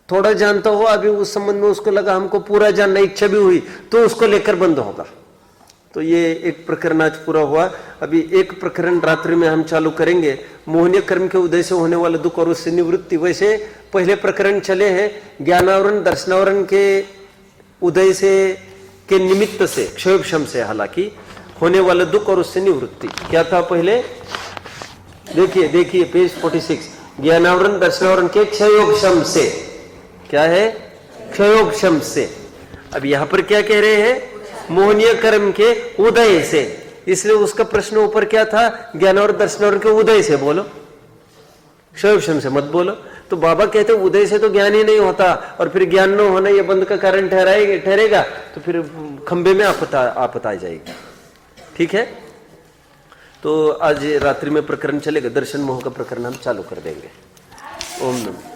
थोड़ा जानता हो अभी उस संबंध में, उसको लगा हमको पूरा जानना, इच्छा भी हुई, तो उसको लेकर बंद होगा। तो ये एक प्रकरण आज पूरा हुआ। अभी एक प्रकरण रात्रि में हम चालू करेंगे, मोहनीय कर्म के उदय से होने वाला दुख और उससे निवृत्ति। वैसे पहले प्रकरण चले हैं ज्ञानावरण दर्शनावरण के उदय से के निमित्त से, क्षयोक्षम से हालांकि होने वाला दुख और उससे निवृत्ति। क्या था पहले? देखिए पेज 46, ज्ञानावरण दर्शनावरण के क्षयोक्षम से। क्या है? क्षयोक्षम से। अब यहां पर क्या कह रहे हैं? मोहनीय कर्म के उदय से। इसलिए उसका प्रश्न ऊपर क्या था? ज्ञानावरण दर्शनावरण के उदय से बोलो, क्षयोक्षम से मत बोलो। तो बाबा कहते उदय से तो ज्ञान ही नहीं होता, और फिर ज्ञान न होना यह बंद का कारण ठहरेगा, तो फिर खंबे में आपत आ जाएगी। ठीक है, तो आज रात्रि में प्रकरण चलेगा, दर्शन मोह का प्रकरण हम चालू कर देंगे। ओम नमः।